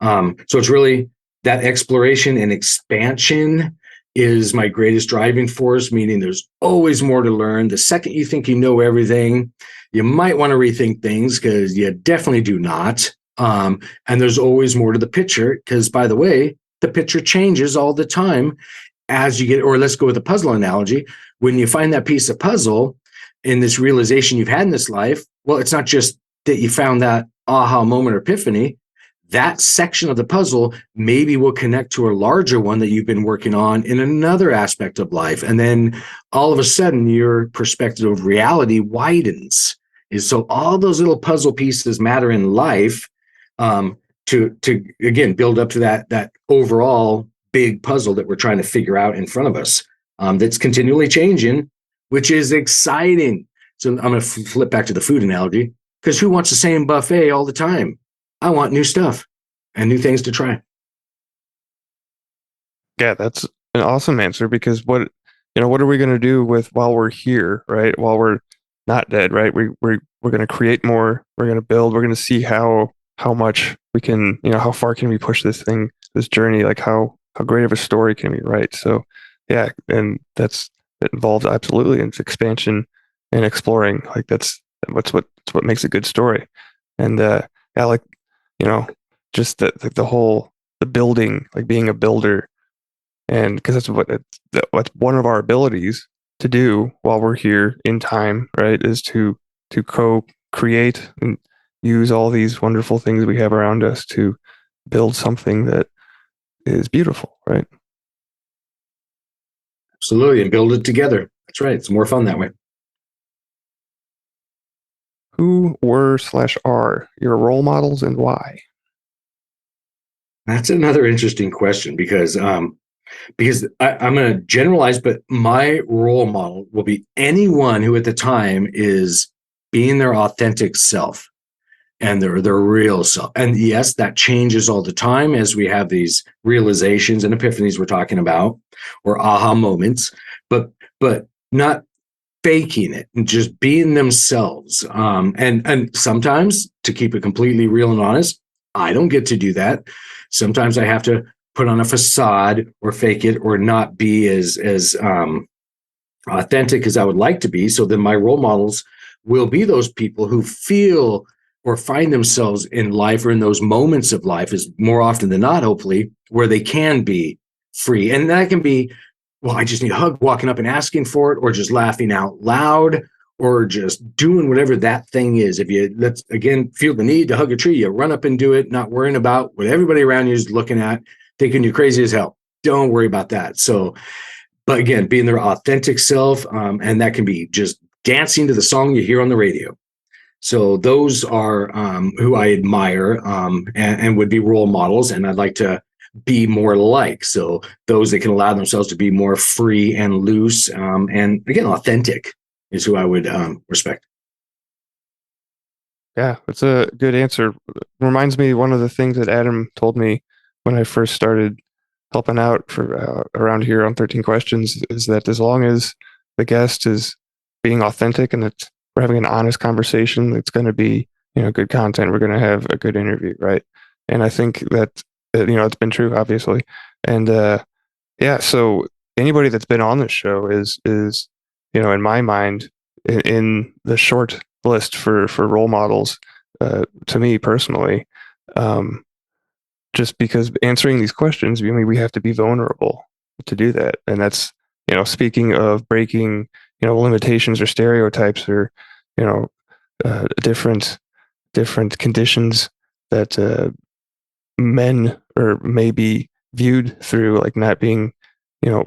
So it's really that exploration and expansion is my greatest driving force, meaning there's always more to learn. The second you think you know everything, you might want to rethink things because you definitely do not. And there's always more to the picture because, by the way, the picture changes all the time as you get, or let's go with a puzzle analogy, when you find that piece of puzzle in this realization you've had in this life, well, it's not just that you found that aha moment or epiphany. That section of the puzzle maybe will connect to a larger one that you've been working on in another aspect of life. And then all of a sudden your perspective of reality widens. And so all those little puzzle pieces matter in life, to again, build up to that overall big puzzle that we're trying to figure out in front of us, that's continually changing, which is exciting. So I'm going to flip back to the food analogy, because who wants the same buffet all the time? I want new stuff and new things to try. Yeah, that's an awesome answer, because what are we going to do with while we're here, right? While we're not dead, right? We're going to create more. We're going to build. We're going to see how much we can, how far can we push this journey? Like how great of a story can we write? So yeah, and it involves absolutely in expansion and exploring. Like that's what makes a good story. And yeah, like just the building, like being a builder, and because that's one of our abilities to do while we're here in time, right? Is to co-create and use all these wonderful things we have around us to build something that is beautiful, right? Absolutely, and build it together. That's right. It's more fun that way. Who were/are your role models and why? That's another interesting question, because I'm going to generalize, but my role model will be anyone who at the time is being their authentic self and their real self. And yes, that changes all the time as we have these realizations and epiphanies we're talking about, or aha moments, but not faking it and just being themselves. And sometimes, to keep it completely real and honest, I don't get to do that. Sometimes I have to put on a facade or fake it or not be as authentic as I would like to be. So then my role models will be those people who feel or find themselves in life, or in those moments of life, is more often than not, hopefully, where they can be free. And that can be, well, I just need a hug, walking up and asking for it, or just laughing out loud, or just doing whatever that thing is. If you, let's again, feel the need to hug a tree, you run up and do it, not worrying about what everybody around you is looking at, thinking you're crazy as hell. Don't worry about that. So, but again, being their authentic self, and that can be just dancing to the song you hear on the radio. So those are who I admire, and would be role models, and I'd like to be more like. So those that can allow themselves to be more free and loose, and again, authentic is who I would respect. Yeah, that's a good answer. Reminds me, one of the things that Adam told me when I first started helping out for around here on 13 Questions is that as long as the guest is being authentic and that we're having an honest conversation, it's going to be good content. We're going to have a good interview, right? And I think that it's been true, obviously. And yeah, so anybody that's been on this show is in my mind, in the short list for role models, to me personally, just because answering these questions, we have to be vulnerable to do that. And that's, speaking of breaking, limitations or stereotypes, or, different conditions that men or may be viewed through, like not being,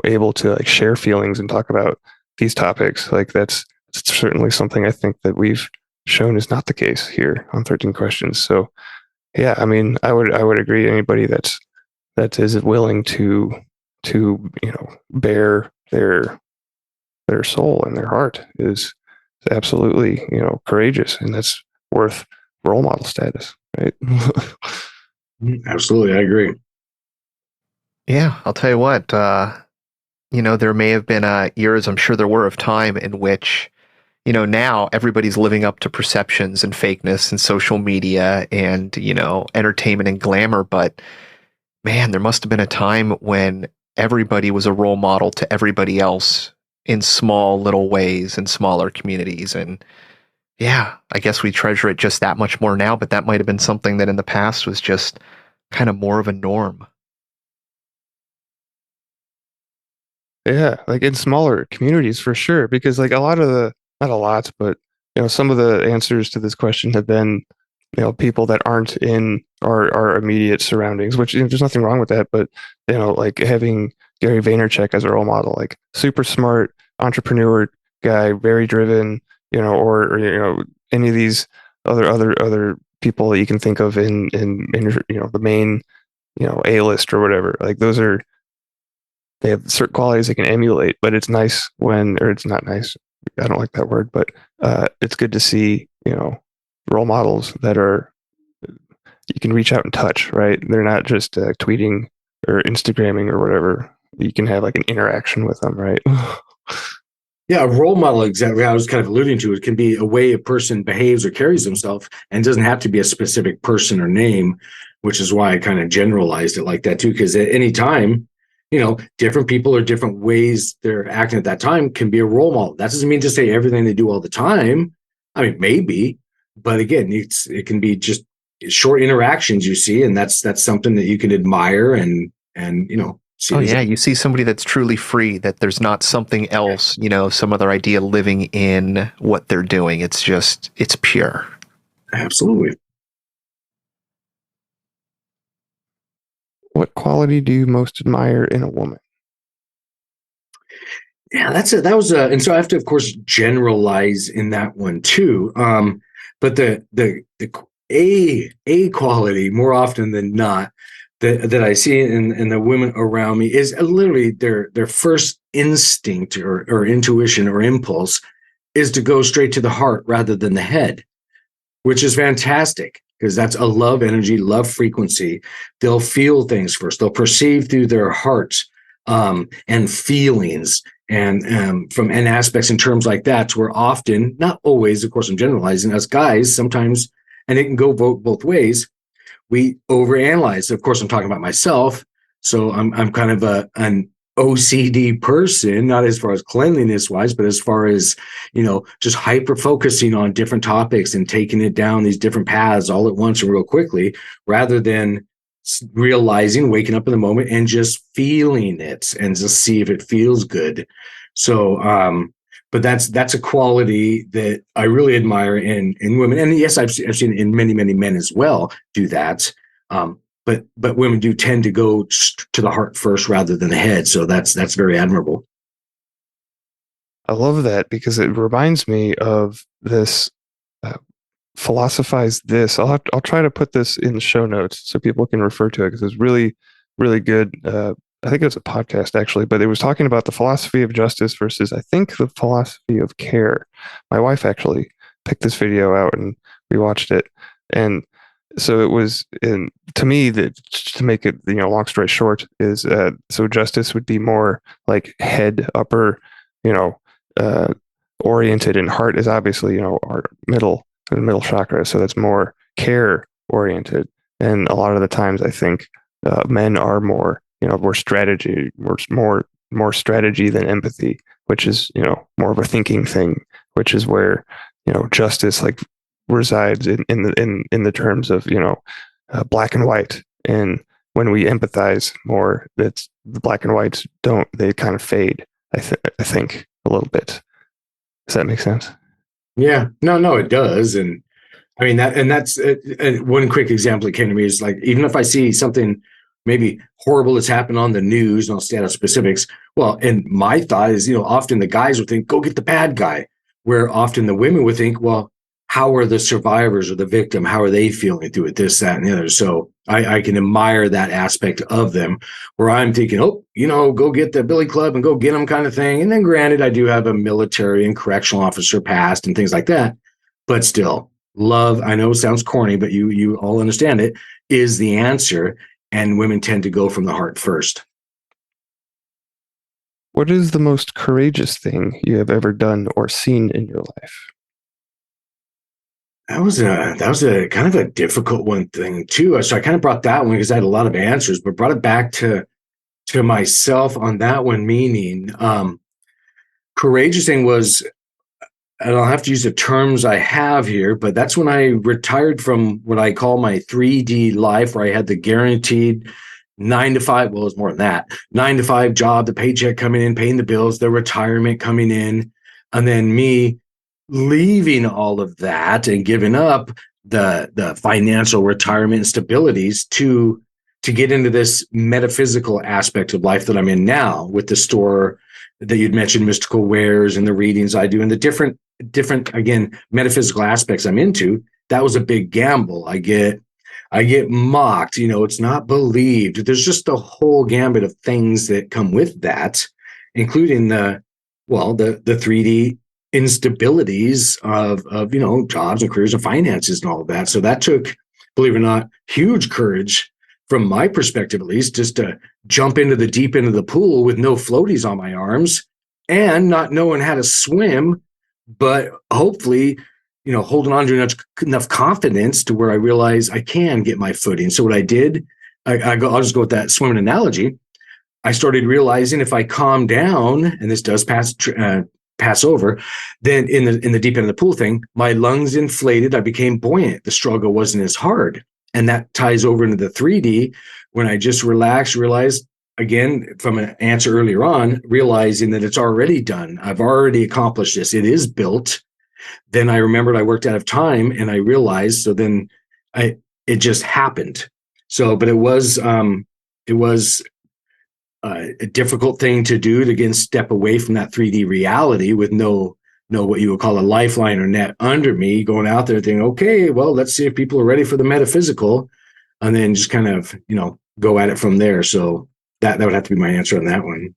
able to like share feelings and talk about these topics. Like that's certainly something I think that we've shown is not the case here on 13 Questions. So yeah, I mean, I would agree. Anybody that is willing to bare their soul and their heart is absolutely courageous, and that's worth role model status, right? Absolutely, I agree. Yeah, I'll tell you what, there may have been years, I'm sure there were, of time in which, now everybody's living up to perceptions and fakeness and social media and, entertainment and glamour. But man, there must have been a time when everybody was a role model to everybody else in small little ways in smaller communities. And yeah, I guess we treasure it just that much more now, but that might have been something that in the past was just kind of more of a norm. Yeah, like in smaller communities for sure, because like a lot of the, not a lot, but some of the answers to this question have been, people that aren't in our immediate surroundings, which there's nothing wrong with that, but like having Gary Vaynerchuk as a role model, like super smart entrepreneur guy, very driven, or any of these other people that you can think of in the main A-list or whatever. Like they have certain qualities they can emulate, but it's nice or it's not nice. I don't like that word, but it's good to see, role models that you can reach out and touch, right? They're not just tweeting or Instagramming or whatever. You can have like an interaction with them, right? Yeah, a role model, exactly. I was kind of alluding to it, can be a way a person behaves or carries himself, and doesn't have to be a specific person or name, which is why I kind of generalized it like that too. Because at any time, different people or different ways they're acting at that time can be a role model. That doesn't mean to say everything they do all the time. I mean, maybe, but again, it can be just short interactions you see, and that's something that you can admire and see. Oh yeah, you see somebody that's truly free, that there's not something else, some other idea living in what they're doing. It's pure. Absolutely. What quality do you most admire in a woman? Yeah, and so I have to, of course, generalize in that one too. But the a quality more often than not that I see in the women around me is literally their first instinct or intuition or impulse is to go straight to the heart rather than the head, which is fantastic because that's a love energy, love frequency. They'll feel things first. They'll perceive through their hearts and feelings and from aspects and terms like that. Where often, not always, of course, I'm generalizing, us guys sometimes, and it can go both ways, we overanalyze. Of course, I'm talking about myself. So I'm kind of an OCD person, not as far as cleanliness wise, but as far as, just hyper focusing on different topics and taking it down these different paths all at once and real quickly, rather than realizing, waking up in the moment and just feeling it and just see if it feels good. So, but that's a quality that I really admire in women. And yes, I've seen in many men as well do that. But women do tend to go to the heart first rather than the head. So that's very admirable. I love that because it reminds me of this philosophize this. I'll try to put this in the show notes so people can refer to it because it's really, really good. I think it was a podcast actually, but it was talking about the philosophy of justice versus I think the philosophy of care. My wife actually picked this video out and we watched it. And so it was to me that, to make it, long story short, is so justice would be more like head, upper, oriented, and heart is obviously, our middle chakra. So that's more care oriented. And a lot of the times I think men are more, more strategy, more strategy than empathy, which is, more of a thinking thing, which is where, justice like resides in the terms of, black and white. And when we empathize more, that's the black and whites they kind of fade, I think a little bit. Does that make sense? Yeah, no, it does. And I mean, that's one quick example that came to me is like, even if I see something maybe horrible that's happened on the news, and I'll stay out of specifics. Well, and my thought is, often the guys would think, go get the bad guy, where often the women would think, well, how are the survivors or the victim? How are they feeling through it? This, that, and the other. So I can admire that aspect of them where I'm thinking, go get the billy club and go get them kind of thing. And then granted, I do have a military and correctional officer past and things like that, but still love, I know it sounds corny, but you all understand it, is the answer. And women tend to go from the heart first. What is the most courageous thing you have ever done or seen in your life? That was a kind of a difficult one thing too. So I kind of brought that one because I had a lot of answers, but brought it back to myself on that one, meaning courageous thing was, and I'll have to use the terms I have here, but that's when I retired from what I call my 3D life, where I had the guaranteed 9 to 5. Well, it was more than that. 9 to 5 job, the paycheck coming in, paying the bills, the retirement coming in, and then me leaving all of that and giving up the financial retirement stabilities to get into this metaphysical aspect of life that I'm in now, with the store that you'd mentioned, mystical wares, and the readings I do, and the different again metaphysical aspects I'm into. That was a big gamble. I get mocked, it's not believed. There's just a whole gambit of things that come with that, including the 3D instabilities of jobs and careers and finances and all of that. So that took, believe it or not, huge courage from my perspective, at least, just to jump into the deep end of the pool with no floaties on my arms and not knowing how to swim, but hopefully, holding on to enough confidence to where I realize I can get my footing. So what I did, I'll just go with that swimming analogy. I started realizing if I calm down, and this does pass over, then in the deep end of the pool thing, my lungs inflated. I became buoyant. The struggle wasn't as hard. And that ties over into the 3D when I just relaxed, realized, again, from an answer earlier on, realizing that it's already done. I've already accomplished this. It is built. Then I remembered I worked out of time, and I realized, so then it just happened. So, but it was a difficult thing to do to, again, step away from that 3D reality with no what you would call a lifeline or net under me, going out there thinking, okay, well, let's see if people are ready for the metaphysical, and then just kind of, go at it from there. So that would have to be my answer on that one.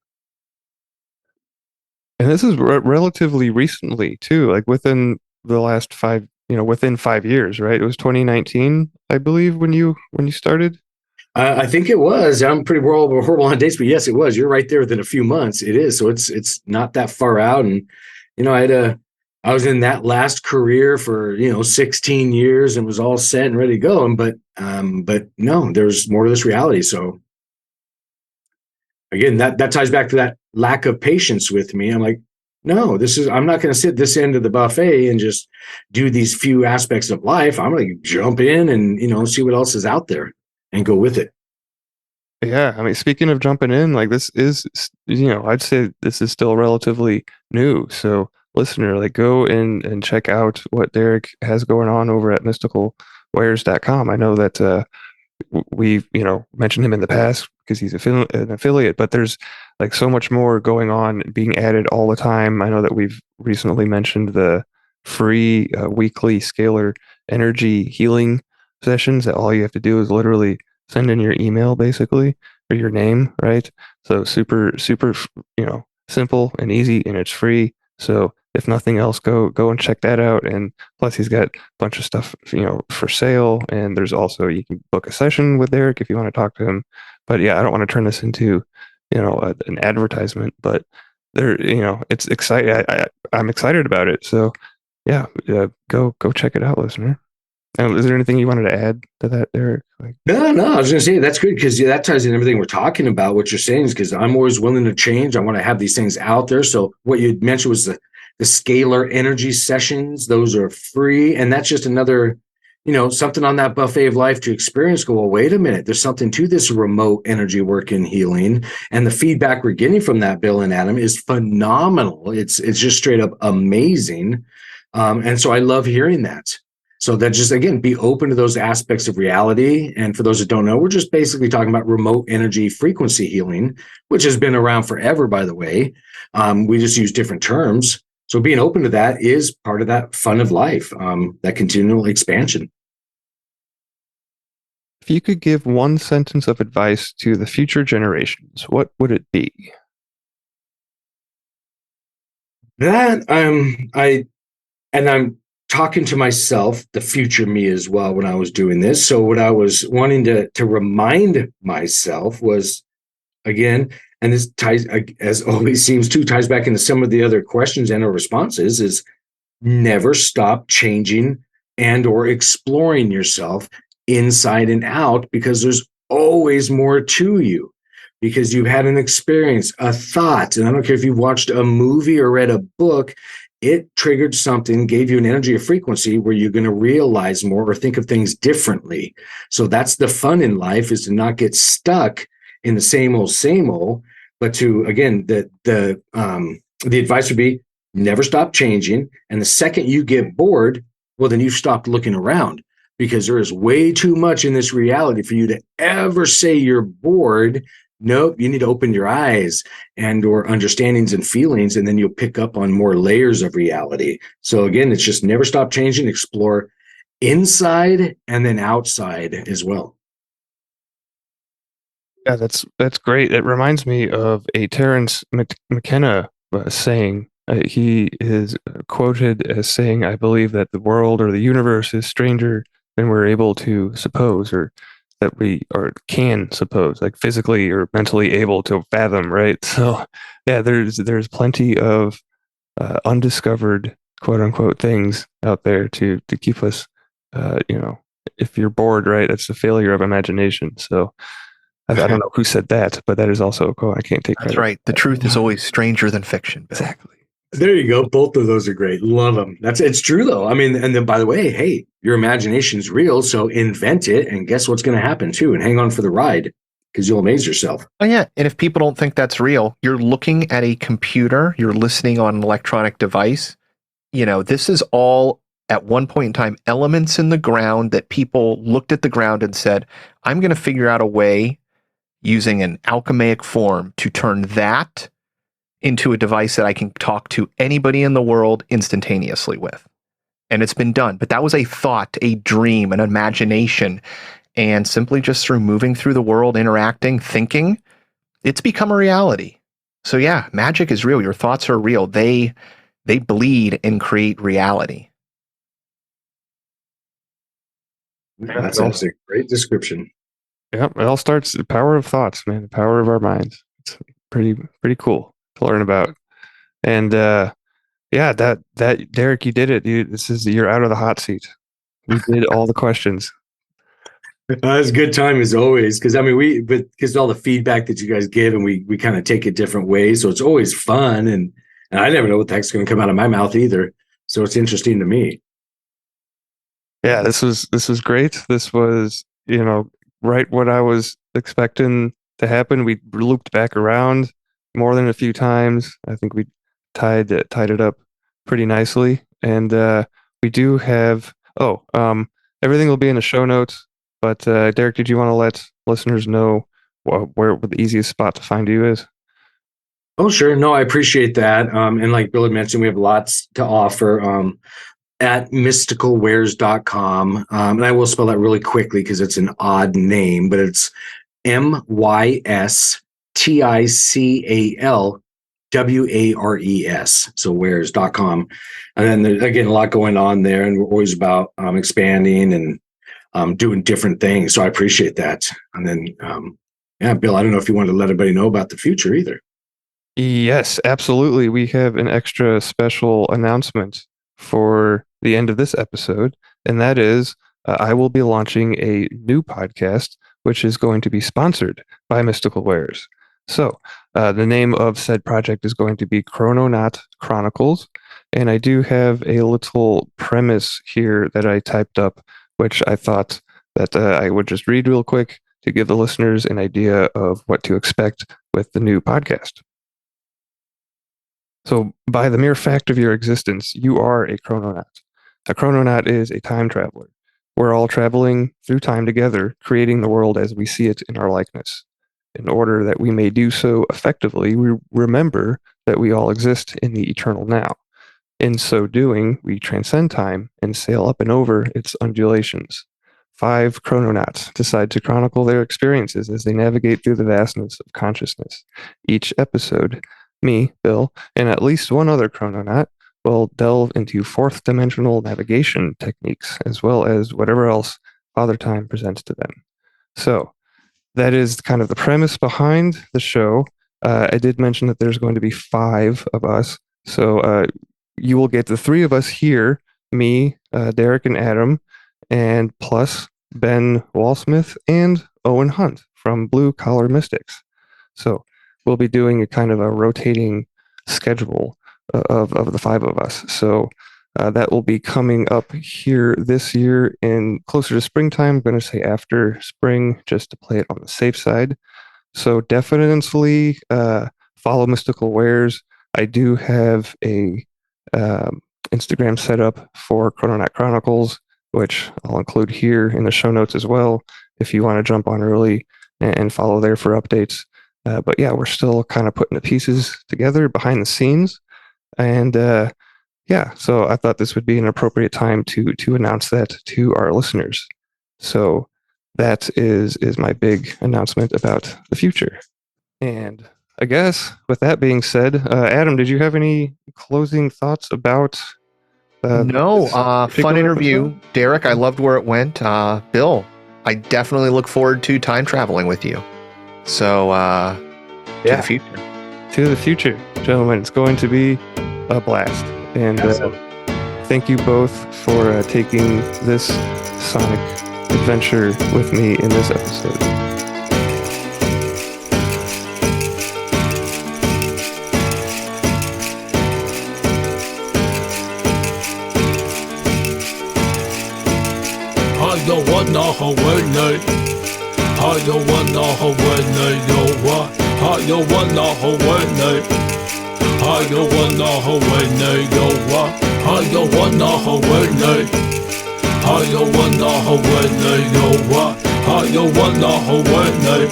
And this is relatively recently too, like within the last within 5 years, right? It was 2019, I believe, when you started. I think it was. I'm pretty horrible on dates, but yes, it was. You're right there within a few months. It is. So it's not that far out. And, I was in that last career for, 16 years and was all set and ready to go. But no, there's more to this reality. So again, that ties back to that lack of patience with me. I'm like, no, I'm not going to sit this end of the buffet and just do these few aspects of life. I'm going to jump in and, see what else is out there and go with it. Yeah. I mean, speaking of jumping in, like this is, I'd say this is still relatively new. So listener, like go in and check out what Derek has going on over at mysticalwares.com. I know that, we've mentioned him in the past because he's an affiliate, but there's like so much more going on, being added all the time. I know that we've recently mentioned the free weekly scalar energy healing sessions that all you have to do is literally send in your email, basically, or your name, right? So super simple and easy, and it's free. So if nothing else, go and check that out. And plus, he's got a bunch of stuff, for sale. And there's also, you can book a session with Derek if you want to talk to him. But yeah, I don't want to turn this into, an advertisement. But there, it's exciting. I'm excited about it. So yeah, go check it out, listener. And is there anything you wanted to add to that, Derek? No, I was going to say that's good because that ties in everything we're talking about. What you're saying is because I'm always willing to change. I want to have these things out there. So what you mentioned was the scalar energy sessions. Those are free. And that's just another, something on that buffet of life to experience. Go, well, wait a minute. There's something to this remote energy work and healing. And the feedback we're getting from that, Bill and Adam, is phenomenal. It's just straight up amazing. And so I love hearing that. So that just, again, be open to those aspects of reality. And for those that don't know, we're just basically talking about remote energy frequency healing, which has been around forever, by the way. We just use different terms. So being open to that is part of that fun of life, that continual expansion. If you could give one sentence of advice to the future generations, what would it be? That I'm talking to myself, the future me as well, when I was doing this. So what I was wanting to remind myself was, again, and this ties, as always seems to, ties back into some of the other questions and or responses, is never stop changing and or exploring yourself inside and out, because there's always more to you, because you've had an experience, a thought. And I don't care if you've watched a movie or read a book, it triggered something, gave you an energy or frequency where you're going to realize more or think of things differently. So that's the fun in life, is to not get stuck in the same old, but to, again, the advice would be never stop changing. And the second you get bored, well, then you stop looking around, because there is way too much in this reality for you to ever say you're bored. Nope, you need to open your eyes and or understandings and feelings, and then you'll pick up on more layers of reality. So again, it's just never stop changing, explore inside and then outside as well. Yeah, that's great. It reminds me of a Terence McKenna saying. He is quoted as saying, "I believe that the world or the universe is stranger than we're able to suppose, or that we or can suppose, like physically or mentally able to fathom." Right. So, yeah, there's plenty of undiscovered quote unquote things out there to keep us. If you're bored, right, it's a failure of imagination. So. I don't know who said that, but that is also a quote. I can't take credit. That's right. The truth is always stranger than fiction, Bill. Exactly. There you go. Both of those are great. Love them. It's true though. I mean, and then by the way, hey, your imagination's real, so invent it, and guess what's going to happen too, and hang on for the ride, because you'll amaze yourself. Oh yeah, and if people don't think that's real, you're looking at a computer, you're listening on an electronic device. This is all at one point in time elements in the ground that people looked at the ground and said, "I'm going to figure out a way using an alchemic form to turn that into a device that I can talk to anybody in the world instantaneously with." And it's been done. But that was a thought, a dream, an imagination. And simply just through moving through the world, interacting, thinking, it's become a reality. So yeah, magic is real. Your thoughts are real. They bleed and create reality. That's a great description. Yeah, it all starts the power of thoughts, man. The power of our minds. It's pretty cool to learn about. And yeah, that Derek, you did it. You're out of the hot seat. We did all the questions. It's a good time as always, because I mean because all the feedback that you guys give, and we kind of take it different ways, so it's always fun, and I never know what the heck's going to come out of my mouth either. So it's interesting to me. Yeah, this was great. This was right what I was expecting to happen. We looped back around more than a few times. I think we tied it up pretty nicely, and we do have everything will be in the show notes. But Derek, did you want to let listeners know where the easiest spot to find you is? Oh, sure. No, I appreciate that. And like Bill had mentioned, we have lots to offer at mysticalwares.com. And I will spell that really quickly because it's an odd name, but it's MYSTICALWARES. So wares.com. And then there's, again, a lot going on there. And we're always about expanding and doing different things. So I appreciate that. And then, Bill, I don't know if you want to let everybody know about the future either. Yes, absolutely. We have an extra special announcement for the end of this episode, and that is I will be launching a new podcast, which is going to be sponsored by Mystical Wares. So the name of said project is going to be Chrononaut Chronicles, and I do have a little premise here that I typed up, which I thought that I would just read real quick to give the listeners an idea of what to expect with the new podcast. So, by the mere fact of your existence, you are a chrononaut. A chrononaut is a time traveler. We're all traveling through time together, creating the world as we see it in our likeness. In order that we may do so effectively, we remember that we all exist in the eternal now. In so doing, we transcend time and sail up and over its undulations. 5 chrononauts decide to chronicle their experiences as they navigate through the vastness of consciousness. Each episode, me, Bill, and at least one other chrononaut will delve into fourth dimensional navigation techniques, as well as whatever else Father Time presents to them. So that is kind of the premise behind the show. I did mention that there's going to be 5 of us. So you will get the 3 of us here, me, Derek, and Adam, and plus Ben Walsmith and Owen Hunt from Blue Collar Mystics. So we'll be doing a kind of a rotating schedule of the five of us. So that will be coming up here this year in closer to springtime. I'm going to say after spring, just to play it on the safe side. So definitely follow Mystical Wares. I do have a Instagram set up for Chrononaut Chronicles, which I'll include here in the show notes as well, if you want to jump on early and follow there for updates. But yeah, we're still kind of putting the pieces together behind the scenes. And yeah, so I thought this would be an appropriate time to announce that to our listeners. So that is my big announcement about the future. And I guess with that being said, Adam, did you have any closing thoughts about No, fun particular interview. episode? Derek, I loved where it went. Bill, I definitely look forward to time traveling with you. So, to the future. To the future, gentlemen. It's going to be a blast. And thank you both for taking this sonic adventure with me in this episode. I don't wanna hold night. I don't wanna hold night. Yo, what? I don't wanna hold night. I don't wanna hold night. Yo, what? I don't wanna hold night. I don't wanna hold night. Yo, what? I don't wanna hold night.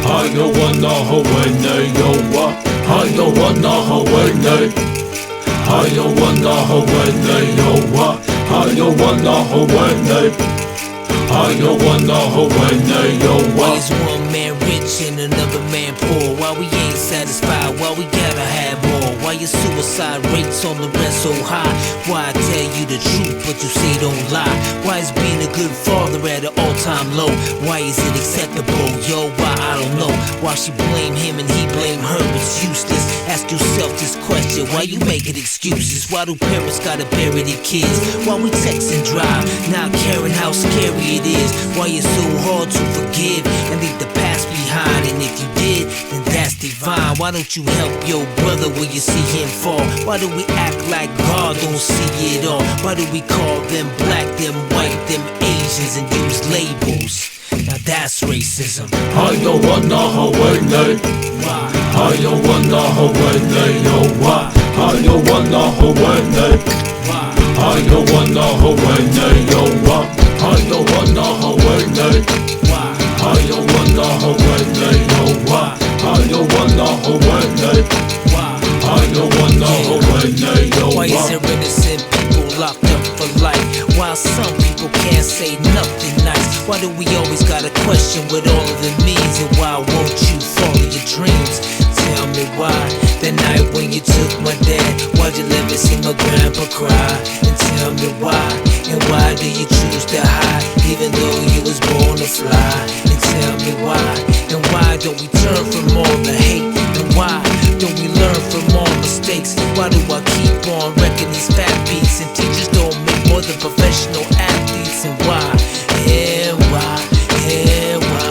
I don't wanna hold night. Yo, what? I don't wanna hold night. I don't wanna hold night. Yo, what? I don't wanna hold night. I don't wanna hold night. Yo, Why what? is one man rich and another man poor? Why we ain't satisfied? Why we gotta have more? Why your suicide rates on the rest so high? Why I tell you the truth but you say don't lie? Why is being a good father at an all-time low? Why is it acceptable? Yo, why? I don't know. Why she blame him and he blame her? It's useless. Ask yourself this question. Why you making excuses? Why do parents gotta bury their kids? Why we text and drive, not caring how scary it is? Why it's so hard to forgive and leave the past behind? And if you did, then that's divine. Why don't you help your brother when you see him fall? Why do we act like God don't see it all? Why do we call them black, them white, them Asians and use labels? Now that's racism. I don't wanna hold night. Why? I don't wanna hold night. Yo, why? I don't wanna hold night. Why? I don't wanna hold night. Yo, why? I don't wanna hold night. Why? I don't wanna hold night. Yo, why? I don't wanna hold night. Why? I don't wanna hold night. Yo, Why is why? there innocent people locked up for life, while some people can't say nothing nice? Why do we always gotta question what all of it means? And why won't you follow your dreams? Tell me why. The night when you took my dad, why'd you let me see my grandpa cry? And tell me why. And why do you choose to hide, even though you was born to fly? And tell me why. And why don't we turn from all the hate? And why don't we learn from all mistakes? Why do I keep on wrecking these fat beats? And teachers don't make more than professional athletes? And why? And why? And why?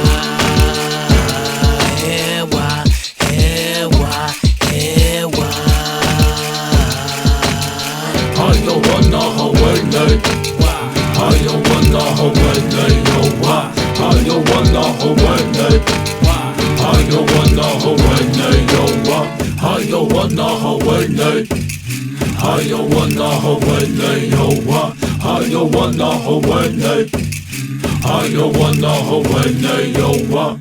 And why? And why? And why? I don't wanna hold night. Why? I don't wanna hold night. Yo, why? I don't wanna hold night. Why? I don't wanna hold night. Yo, why? I don't wanna hold night. I don't wanna hold night. Yo, why? I don't wanna hold night. I don't wanna hold night. Yo, why?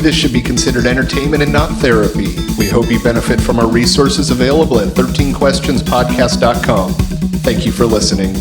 This should be considered entertainment and not therapy. We hope you benefit from our resources available at 13questionspodcast.com. Thank you for listening.